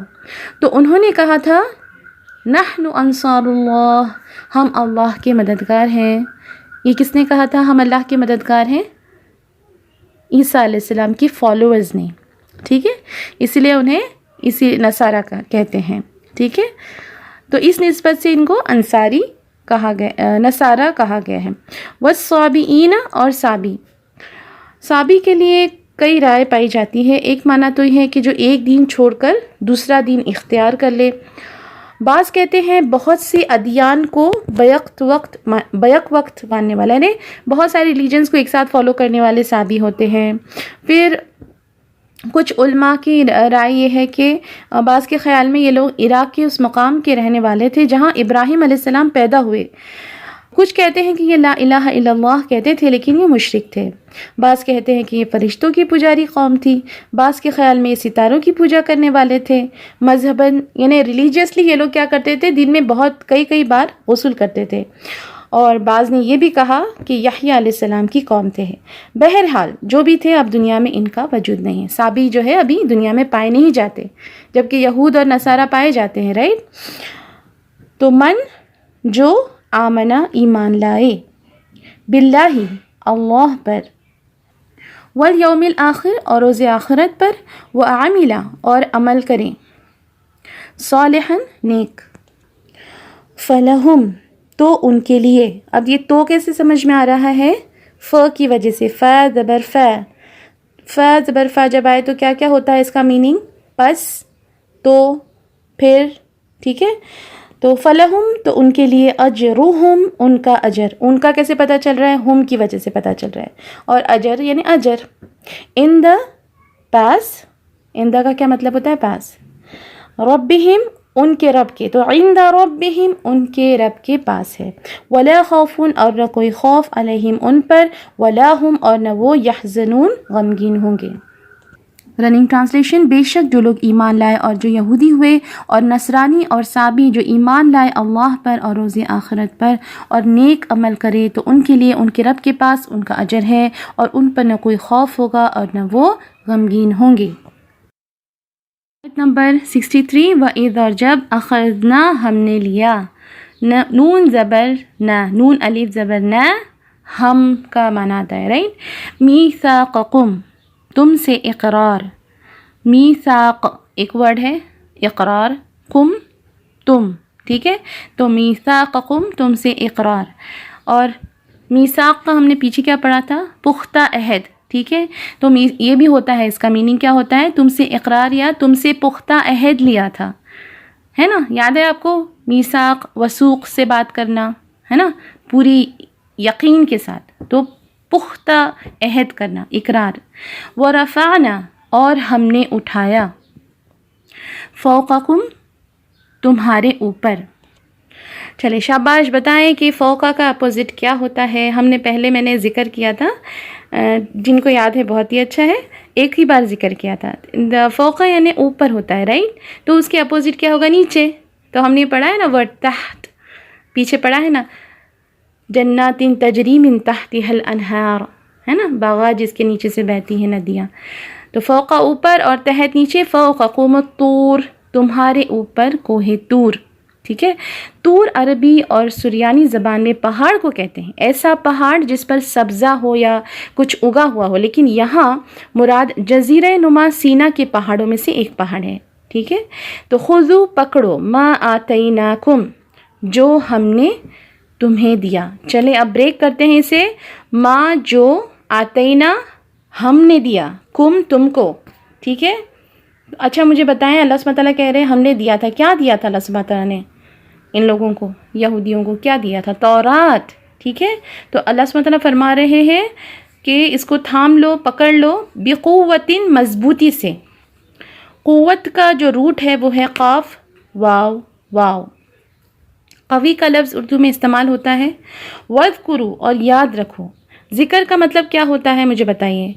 تو انہوں نے کہا تھا نحن انصار اللہ، ہم اللہ کے مددگار ہیں. یہ کس نے کہا تھا ہم اللہ کے مددگار ہیں؟ عیسیٰ علیہ السلام کی فالوورز نے. ٹھیک ہے، اسی لیے انہیں اسی نصارہ کا کہتے ہیں. ٹھیک ہے، تو اس نسبت سے ان کو انصاری کہا گیا، نصارہ کہا گیا ہے. والصابئین، اور صابی کے لیے کئی رائے پائی جاتی ہے. ایک معنی تو یہ ہے کہ جو ایک دین چھوڑ کر دوسرا دین اختیار کر لے. بعض کہتے ہیں بہت سی ادیان کو بیک وقت ماننے والا، یعنی بہت سارے ریلیجنز کو ایک ساتھ فالو کرنے والے صابی ہوتے ہیں. پھر کچھ علماء کی رائے یہ ہے کہ بعض کے خیال میں یہ لوگ عراق کے اس مقام کے رہنے والے تھے جہاں ابراہیم علیہ السلام پیدا ہوئے. کچھ کہتے ہیں کہ یہ لا الہ الا اللہ کہتے تھے لیکن یہ مشرک تھے. بعض کہتے ہیں کہ یہ فرشتوں کی پجاری قوم تھی. بعض کے خیال میں یہ ستاروں کی پوجا کرنے والے تھے. مذہباً یعنی ریلیجیسلی یہ لوگ کیا کرتے تھے؟ دن میں بہت کئی بار غسل کرتے تھے. اور بعض نے یہ بھی کہا کہ یحییٰ علیہ السلام کی قوم تھے. بہرحال جو بھی تھے اب دنیا میں ان کا وجود نہیں ہے. صابی جو ہے ابھی دنیا میں پائے نہیں جاتے، جبکہ یہود اور نصارہ پائے جاتے ہیں، رائٹ. تو من جو آمنا ایمان لائے، باللہ اللہ پر، والیوم الآخر اور روز آخرت پر، وعملا اور عمل کریں، صالحا نیک، فلہم تو ان کے لیے. اب یہ تو کیسے سمجھ میں آ رہا ہے؟ ف کی وجہ سے. ف زبر فا جب آئے تو کیا کیا ہوتا ہے اس کا میننگ؟ پس، تو، پھر. ٹھیک ہے، تو فلہم تو ان کے لیے، اجرہم ان کا اجر. ان کا کیسے پتہ چل رہا ہے؟ ہم کی وجہ سے پتہ چل رہا ہے. اور اجر یعنی اجر. ان دا پاس، ان دا کا کیا مطلب ہوتا ہے؟ پاس. ربہم ان کے رب کے، تو عند ربہم ان کے رب کے پاس ہے. ولا خوف اور نہ کوئی خوف، علیہم ان پر، ولا ہم اور نہ وہ، یحزنون غمگین ہوں گے. Running translation. بے شک جو لوگ ایمان لائے اور جو یہودی ہوئے اور نصرانی اور صابی جو ایمان لائے اللہ پر اور روز آخرت پر اور نیک عمل کرے تو ان کے لیے ان کے رب کے پاس ان کا اجر ہے اور ان پر نہ کوئی خوف ہوگا اور نہ وہ غمگین ہوں گے. نمبر 63. وَإِذْ اور جب اخذنا ہم نے لیا، نون زبر نہ، نون الف زبر نہ، ہم کا معنی آتا ہے، رائٹ. میثاقکم تم سے اقرار، میثاق ایک ورڈ ہے، اقرار، کم تم، ٹھیک ہے. تو میثاقکم تم سے اقرار. اور میثاق کا ہم نے پیچھے کیا پڑھا تھا؟ پختہ عہد، ٹھیک ہے. تو یہ بھی ہوتا ہے، اس کا میننگ کیا ہوتا ہے؟ تم سے اقرار یا تم سے پختہ عہد لیا تھا، ہے نا. یاد ہے آپ کو میثاق وثوق سے بات کرنا، ہے نا، پوری یقین کے ساتھ. تو پختہ عہد کرنا، اقرار. ورفعنا اور ہم نے اٹھایا، فوقکم تمہارے اوپر. چلے شاباش، بتائیں کہ فوقہ کا اپوزٹ کیا ہوتا ہے؟ ہم نے پہلے میں نے ذکر کیا تھا، جن کو یاد ہے بہت ہی اچھا ہے، ایک ہی بار ذکر کیا تھا. فوقہ یعنی اوپر ہوتا ہے، رائٹ. تو اس کے اپوزٹ کیا ہوگا؟ نیچے. تو ہم نے پڑھا ہے نا ورڈ تحت، پیچھے پڑھا ہے نا، جنات تجری من تحتها الانہار، ہے نا، باغات جس کے نیچے سے بہتی ہیں ندیاں. تو فوقہ اوپر اور تحت نیچے. فوقکم الطور تمہارے اوپر کوہ طور، ٹھیک ہے. طور عربی اور سریانی زبان میں پہاڑ کو کہتے ہیں، ایسا پہاڑ جس پر سبزہ ہو یا کچھ اگا ہوا ہو، لیکن یہاں مراد جزیرہ نما سینا کے پہاڑوں میں سے ایک پہاڑ ہے، ٹھیک ہے. تو خذو پکڑو، ما آتیناکم جو ہم نے تمہیں دیا. چلے اب بریک کرتے ہیں اسے. ما جو، آتینا ہم نے دیا، کم تم کو، ٹھیک ہے. اچھا مجھے بتائیں، اللہ سبحانہ تعالیٰ کہہ رہے ہیں ہم نے دیا تھا. کیا دیا تھا اللہ سبحانہ تعالیٰ نے ان لوگوں کو، یہودیوں کو؟ کیا دیا تھا؟ تورات، ٹھیک ہے. تو اللہ سبحانہ تعالیٰ فرما رہے ہیں کہ اس کو تھام لو، پکڑ لو، بقوت مضبوطی سے. قوت کا جو روٹ ہے وہ ہے قاف واو واو. قوی کا لفظ اردو میں استعمال ہوتا ہے. وَاذْكُرُوا اور یاد رکھو. ذکر کا مطلب کیا ہوتا ہے مجھے بتائیے؟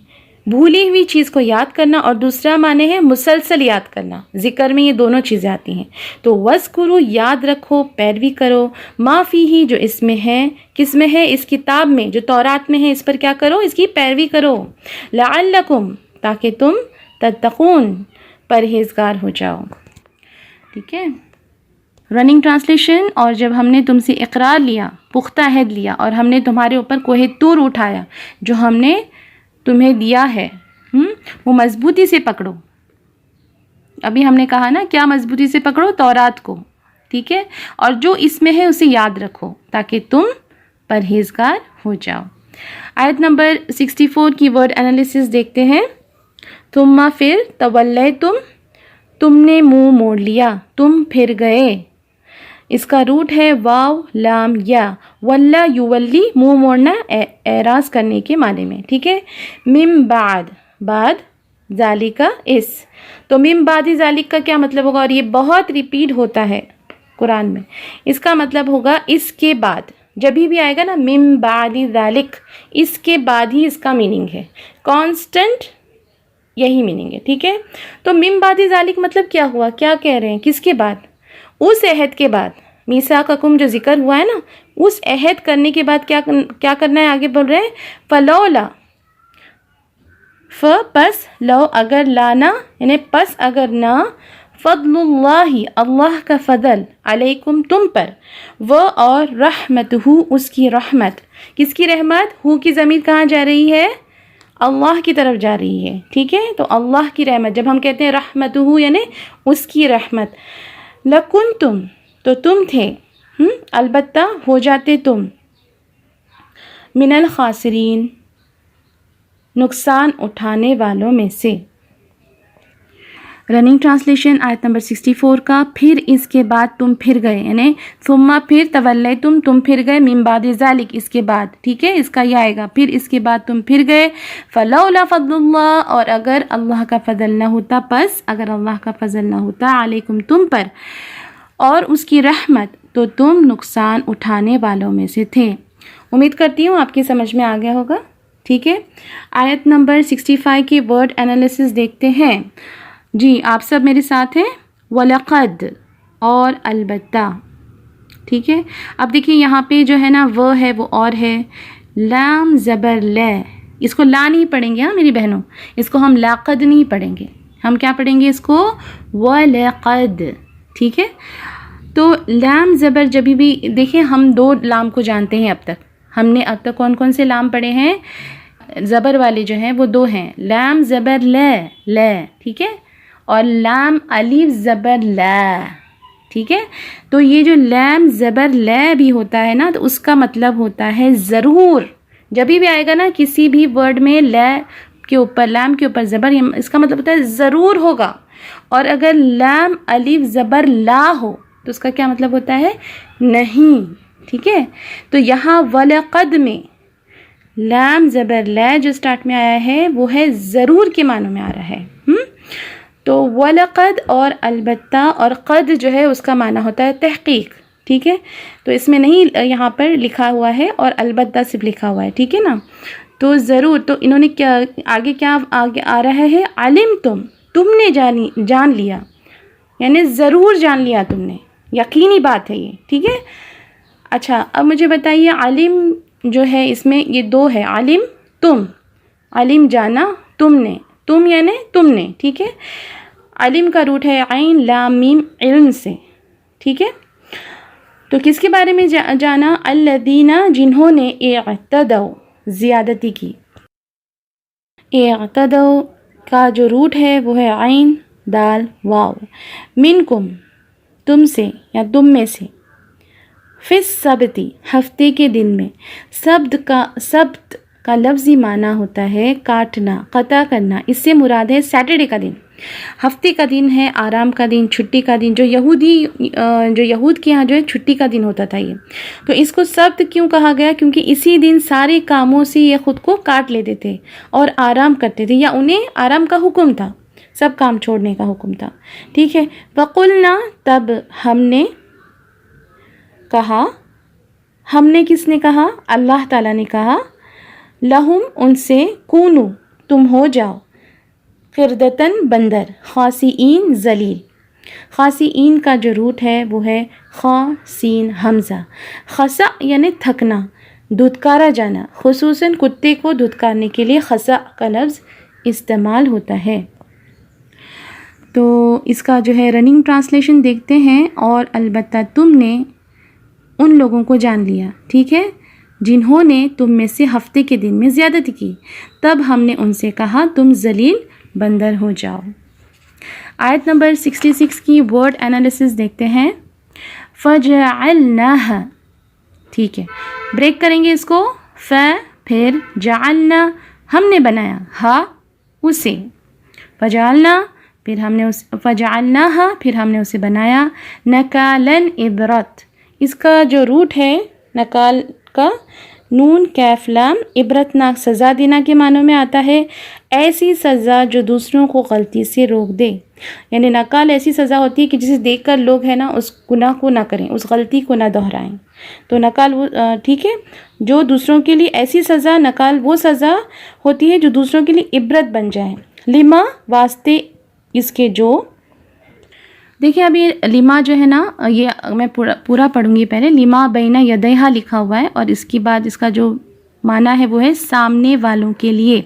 بھولی ہوئی چیز کو یاد کرنا، اور دوسرا معنی ہے مسلسل یاد کرنا. ذکر میں یہ دونوں چیزیں آتی ہیں. تو وَاذْكُرُوا یاد رکھو، پیروی کرو، ما فیہ جو اس میں ہے، کس میں ہے؟ اس کتاب میں جو تورات میں ہے، اس پر کیا کرو؟ اس کی پیروی کرو. لعلکم تاکہ تم تتقون پرہیزگار ہو جاؤ، ٹھیک ہے. Running translation. اور جب ہم نے تم سے اقرار لیا، پختہ عہد لیا، اور ہم نے تمہارے اوپر کوہ طور اٹھایا جو ہم نے تمہیں دیا ہے، وہ مضبوطی سے پکڑو. ابھی ہم نے کہا نا کیا مضبوطی سے پکڑو؟ تورات کو، ٹھیک ہے. اور جو اس میں ہے اسے یاد رکھو تاکہ تم پرہیزگار ہو جاؤ. آیت نمبر 64 کی ورڈ انالیسس دیکھتے ہیں. ثم پھر، تولیتم تم نے منہ موڑ لیا، تم پھر گئے. اس کا روٹ ہے واو لام یا. ولا یولی منہ موڑنا، اعراض کرنے کے معنی میں، ٹھیک ہے. من بعد، بعد ذالک اس. تو من بعد ذالک کا کیا مطلب ہوگا؟ اور یہ بہت ریپیٹ ہوتا ہے قرآن میں. اس کا مطلب ہوگا اس کے بعد. جب بھی آئے گا نا من بعد ذالک، اس کے بعد ہی اس کا میننگ ہے. کانسٹنٹ یہی میننگ ہے، ٹھیک ہے. تو من بعد ذالک مطلب کیا ہوا؟ کیا کہہ رہے ہیں؟ کس کے بعد؟ اس عہد کے بعد. میثاقکم جو ذکر ہوا ہے نا، اس عہد کرنے کے بعد کیا کرنا ہے؟ آگے بول رہے ہیں فلولا، پس، لو اگر، لانا یعنی پس اگر نہ، فضل اللہ اللہ کا فضل، علیکم تم پر، وہ اور رحمتہ اس کی رحمت. کس کی رحمت؟ ہو کی ضمیر کہاں جا رہی ہے؟ اللہ کی طرف جا رہی ہے، ٹھیک ہے. تو اللہ کی رحمت جب ہم کہتے ہیں رحمتہ یعنی اس کی رحمت. لکنتم تو تم تھے، البتہ ہو جاتے تم، من الخاسرین نقصان اٹھانے والوں میں سے. رننگ ٹرانسلیشن آیت نمبر 64 کا. پھر اس کے بعد تم پھر گئے، یعنی ثم پھر، تولیتم تم پھر گئے، من بعد ذالک اس کے بعد، ٹھیک ہے. اس کا یہ آئے گا پھر اس کے بعد تم پھر گئے. فلولا فضل اللہ اور اگر اللہ کا فضل نہ ہوتا، پس اگر اللہ کا فضل نہ ہوتا، علیکم تم پر، اور اس کی رحمت، تو تم نقصان اٹھانے والوں میں سے تھے. امید کرتی ہوں آپ کی سمجھ میں آ گیا ہوگا، ٹھیک ہے. آیت نمبر 65 کی ورڈ انالیسس دیکھتے ہیں. جی آپ سب میرے ساتھ ہیں. وَلَقَدْ اور البتہ، ٹھیک ہے. اب دیکھیے یہاں پہ جو ہے نا وہ ہے، وہ اور ہے. لام زبر لے، اس کو لا نہیں پڑھیں گے ہاں میری بہنوں، اس کو ہم لاقد نہیں پڑھیں گے. ہم کیا پڑھیں گے اس کو؟ وَلَقَدْ، ٹھیک ہے. تو لام زبر جب بھی دیکھیں، ہم دو لام کو جانتے ہیں اب تک، ہم نے اب تک کون کون سے لام پڑھے ہیں؟ زبر والے جو ہیں وہ 2 ہیں، لام زبر ل، ٹھیک ہے، اور لام الف زبر لا، ٹھیک ہے. تو یہ جو لام زبر ل بھی ہوتا ہے نا، تو اس کا مطلب ہوتا ہے ضرور. جب بھی آئے گا نا کسی بھی ورڈ میں ل کے اوپر، لام کے اوپر زبر، اس کا مطلب ہوتا ہے ضرور ہوگا. اور اگر لام الف زبر لا ہو تو اس کا کیا مطلب ہوتا ہے؟ نہیں، ٹھیک ہے. تو یہاں وَلَقَدْ میں لام زبر لا جو سٹارٹ میں آیا ہے وہ ہے ضرور کے معنوں میں آ رہا ہے. تو وَلَقَدْ اور البتہ اور قد جو ہے اس کا معنی ہوتا ہے تحقیق، ٹھیک ہے. تو اس میں نہیں یہاں پر لکھا ہوا ہے، اور البتہ صرف لکھا ہوا ہے، ٹھیک ہے نا. تو ضرور، تو انہوں نے کیا آگے آ رہا ہے، علم تم نے جان لیا، یعنی ضرور جان لیا تم نے، یقینی بات ہے یہ، ٹھیک ہے. اچھا اب مجھے بتائیے علم جو ہے اس میں یہ 2 ہے، علم تم، علم جانا، تم نے، تم یعنی تم نے، ٹھیک ہے. علم کا روٹ ہے عین لام میم علم سے، ٹھیک ہے. تو کس کے بارے میں جانا؟ الذین جنہوں نے اعتدوا زیادتی کی. اعتدوا کا جو روٹ ہے وہ ہے عین دال واو. منکم تم سے یا تم میں سے. فی السبت ہفتے کے دن میں. سبت کا لفظی معنی ہوتا ہے کاٹنا، قطع کرنا. اس سے مراد ہے سیٹرڈے کا دن. ہفتے کا دن ہے آرام کا دن، چھٹی کا دن. جو یہود کے یہاں جو ہے چھٹی کا دن ہوتا تھا یہ. تو اس کو سبت کیوں کہا گیا؟ کیونکہ اسی دن سارے کاموں سے یہ خود کو کاٹ لیتے تھے اور آرام کرتے تھے، یا انہیں آرام کا حکم تھا، سب کام چھوڑنے کا حکم تھا، ٹھیک ہے. وَقُلْنَا تب ہم نے کہا، ہم نے کس نے کہا؟ اللہ تعالیٰ نے کہا، لہم ان سے، کونو تم ہو جاؤ، قردتن بندر، خاسئین ذلیل. خاسئین کا جو روٹ ہے وہ ہے خا سین حمزہ. خسا یعنی تھکنا، دھتکارا جانا. خصوصاً کتے کو دھتکارنے کے لیے خسا کا لفظ استعمال ہوتا ہے. تو اس کا جو ہے رننگ ٹرانسلیشن دیکھتے ہیں. اور البتہ تم نے ان لوگوں کو جان لیا، ٹھیک ہے، جنہوں نے تم میں سے ہفتے کے دن میں زیادتی کی. تب ہم نے ان سے کہا تم ذلیل بندر ہو جاؤ. آیت نمبر 66 کی ورڈ انالیسس دیکھتے ہیں. فَجَعَلْنَاهَا، ٹھیک ہے، بریک کریں گے اس کو. پھر جعلنا ہم نے بنایا، ہا اسے. فجعلنا پھر ہم نے فجعلناها پھر ہم نے اسے بنایا. نکالن عبرت، اس کا جو روٹ ہے نکال کا نون کیف لام، عبرتناک سزا دینا کے معنوں میں آتا ہے. ایسی سزا جو دوسروں کو غلطی سے روک دے. یعنی نکال ایسی سزا ہوتی ہے کہ جسے دیکھ کر لوگ ہے نا اس گناہ کو نہ کریں، اس غلطی کو نہ دہرائیں. تو نکال وہ ٹھیک ہے، جو دوسروں کے لیے ایسی سزا، نکال وہ سزا ہوتی ہے جو دوسروں کے لیے عبرت بن جائے. لما واسطے اس کے جو. دیکھیں ابھی لما جو ہے نا، یہ میں پورا پڑھوں گی پہلے. لما بین یدیہا لکھا ہوا ہے، اور اس کے بعد اس کا جو معنی ہے وہ ہے سامنے والوں کے لیے.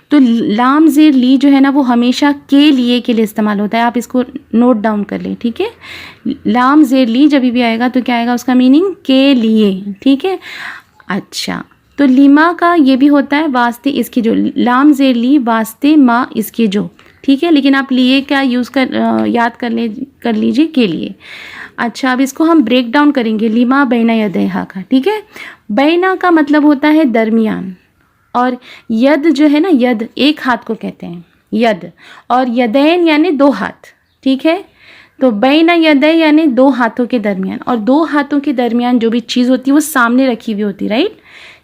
تو لام زیر لی جو ہے نا وہ ہمیشہ کے لیے استعمال ہوتا ہے. آپ اس کو نوٹ ڈاؤن کر لیں، ٹھیک ہے. لام زیر لی جب بھی آئے گا تو کیا آئے گا؟ اس کا میننگ کے لیے، ٹھیک ہے. اچھا تو لیما کا یہ بھی ہوتا ہے واسطے اس کی جو. لام زیر لی واسطے ما اس کے جو، ٹھیک ہے. لیکن آپ لیے کیا یوز یاد کر لیجئے کے لیے. اچھا اب اس کو ہم بریک ڈاؤن کریں گے. لیما بینا یدیہا کا، ٹھیک ہے. بینا کا مطلب ہوتا ہے درمیان، اور ید جو ہے نا، ید ایک ہاتھ کو کہتے ہیں ید، اور یدین یعنی 2 ہاتھ، ٹھیک ہے. تو بینا یدی یعنی 2 ہاتھوں کے درمیان. اور 2 ہاتھوں کے درمیان جو بھی چیز ہوتی ہے وہ سامنے رکھی ہوئی ہوتی ہے، رائٹ.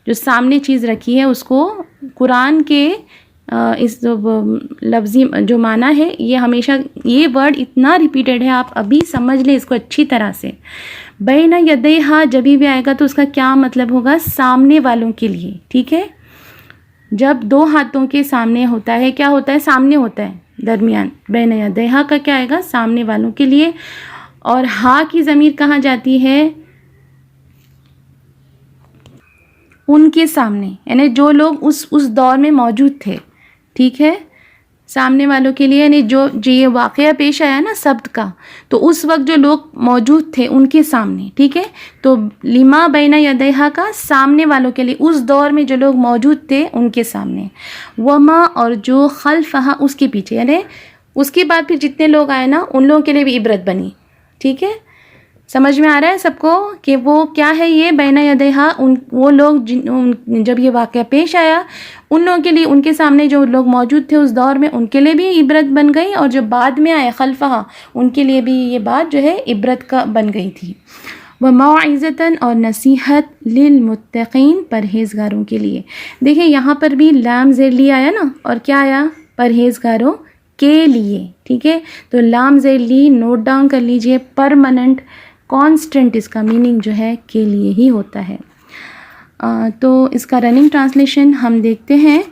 جو سامنے چیز رکھی ہے اس کو قرآن کے اس لفظی جو معنی ہے، یہ ہمیشہ یہ ورڈ اتنا ریپیٹڈ ہے، آپ ابھی سمجھ لیں اس کو اچھی طرح سے. بین یدیہا جب بھی آئے گا تو اس کا کیا مطلب ہوگا؟ سامنے والوں کے لیے، ٹھیک ہے. جب 2 ہاتھوں کے سامنے ہوتا ہے، کیا ہوتا ہے؟ سامنے ہوتا ہے، درمیان. بین یدیہا کا کیا آئے گا؟ سامنے والوں کے لیے. اور ہا کی ضمیر کہاں جاتی ہے؟ ان کے سامنے، یعنی جو لوگ اس دور میں موجود تھے، ٹھیک ہے. سامنے والوں کے لیے، یعنی جو یہ واقعہ پیش آیا نا سبت کا، تو اس وقت جو لوگ موجود تھے ان کے سامنے، ٹھیک ہے، تو لما بین یدیہا کا سامنے والوں کے لیے، اس دور میں جو لوگ موجود تھے ان کے سامنے، وما اور جو خلفہا اس کے پیچھے، یعنی اس کے بعد پھر جتنے لوگ آئے نا ان لوگوں کے لیے بھی عبرت بنی. ٹھیک ہے، سمجھ میں آ رہا ہے سب کو کہ وہ کیا ہے یہ بین یدیہا، وہ لوگ جب یہ واقعہ پیش آیا ان لوگوں کے لیے، ان کے سامنے جو لوگ موجود تھے اس دور میں ان کے لیے بھی عبرت بن گئی، اور جو بعد میں آئے خلفہا ان کے لیے بھی یہ بات جو ہے عبرت کا بن گئی تھی. وموعظۃ اور نصیحت للمتقین پرہیزگاروں کے لیے. دیکھیں یہاں پر بھی لام زیر لی آیا نا، اور کیا آیا؟ پرہیزگاروں کے لیے. ٹھیک ہے، تو لام زیر لی نوٹ ڈاؤن کر لیجئے، پرماننٹ کانسٹنٹ اس کا میننگ جو ہے کے لیے ہی ہوتا ہے. تو اس کا رننگ ٹرانسلیشن ہم دیکھتے ہیں.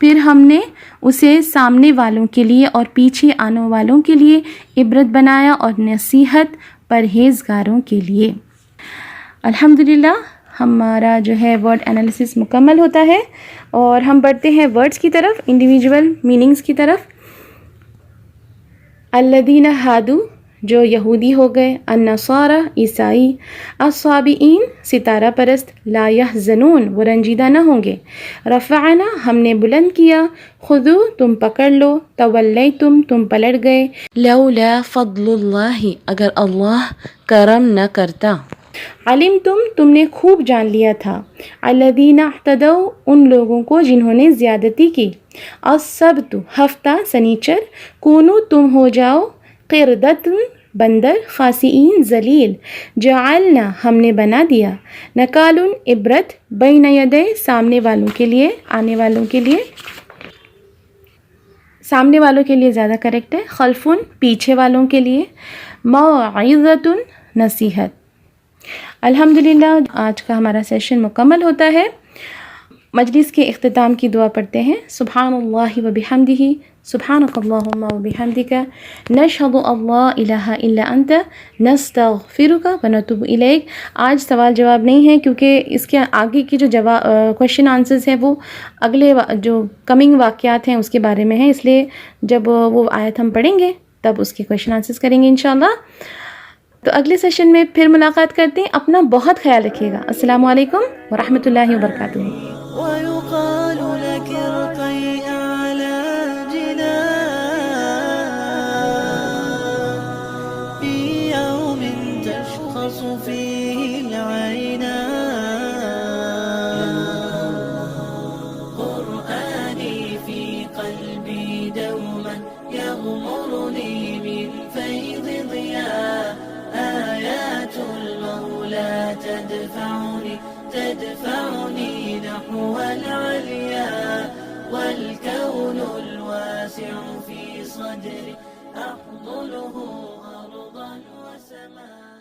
پھر ہم نے اسے سامنے والوں کے لیے اور پیچھے آنے والوں کے لیے عبرت بنایا، اور نصیحت پرہیزگاروں کے لیے. الحمدللہ ہمارا جو ہے ورڈ انالیسس مکمل ہوتا ہے، اور ہم بڑھتے ہیں ورڈز کی طرف، انڈیویجول میننگز کی طرف. الذین ہادو جو یہودی ہو گئے، النصارى عیسائی، الصابئین ستارہ پرست، لا یحزنون وہ رنجیدہ نہ ہوں گے، رفعنا ہم نے بلند کیا، خذو تم پکڑ لو، تولیتم تم پلٹ گئے، لولا فضل اللہ اگر اللہ کرم نہ کرتا، علمتم تم نے خوب جان لیا تھا، الذین اعتدوا ان لوگوں کو جنہوں نے زیادتی کی، السبت ہفتہ سنیچر، کونو تم ہو جاؤ، قردۃ بندر، خاسئین ذلیل، جعلنا ہم نے بنا دیا، نکال عبرت، بین یدے سامنے والوں کے لیے، آنے والوں کے لیے، سامنے والوں کے لیے زیادہ کریکٹ ہے، خلفن پیچھے والوں کے لیے، موعظۃ نصیحت. الحمدللہ آج کا ہمارا سیشن مکمل ہوتا ہے. مجلس کے اختتام کی دعا پڑھتے ہیں. سبحان اللہ و بحمدہ، سبحانک اللہم و بحمدک، نشہد ان لا الہ الا انت، نستغفرک و نتوب الیک. آج سوال جواب نہیں ہے کیونکہ اس کے آگے کی جو کوشچن آنسرز ہیں وہ اگلے جو کمنگ واقعات ہیں اس کے بارے میں ہیں، اس لیے جب وہ آیت ہم پڑھیں گے تب اس کے کوشچن آنسرز کریں گے انشاءاللہ. تو اگلے سیشن میں پھر ملاقات کرتے ہیں. اپنا بہت خیال رکھیے گا. السلام علیکم ورحمۃ اللہ وبرکاتہ. ويقال لك ارقي أعلى جنان في يوم تشخص فيه العينان، قرآني في قلبي دوما يغمرني من فيض ضياء، آيات المولى تدفعني نحو العليا، والكون الواسع في صدري أحضنه أرضا وسماء.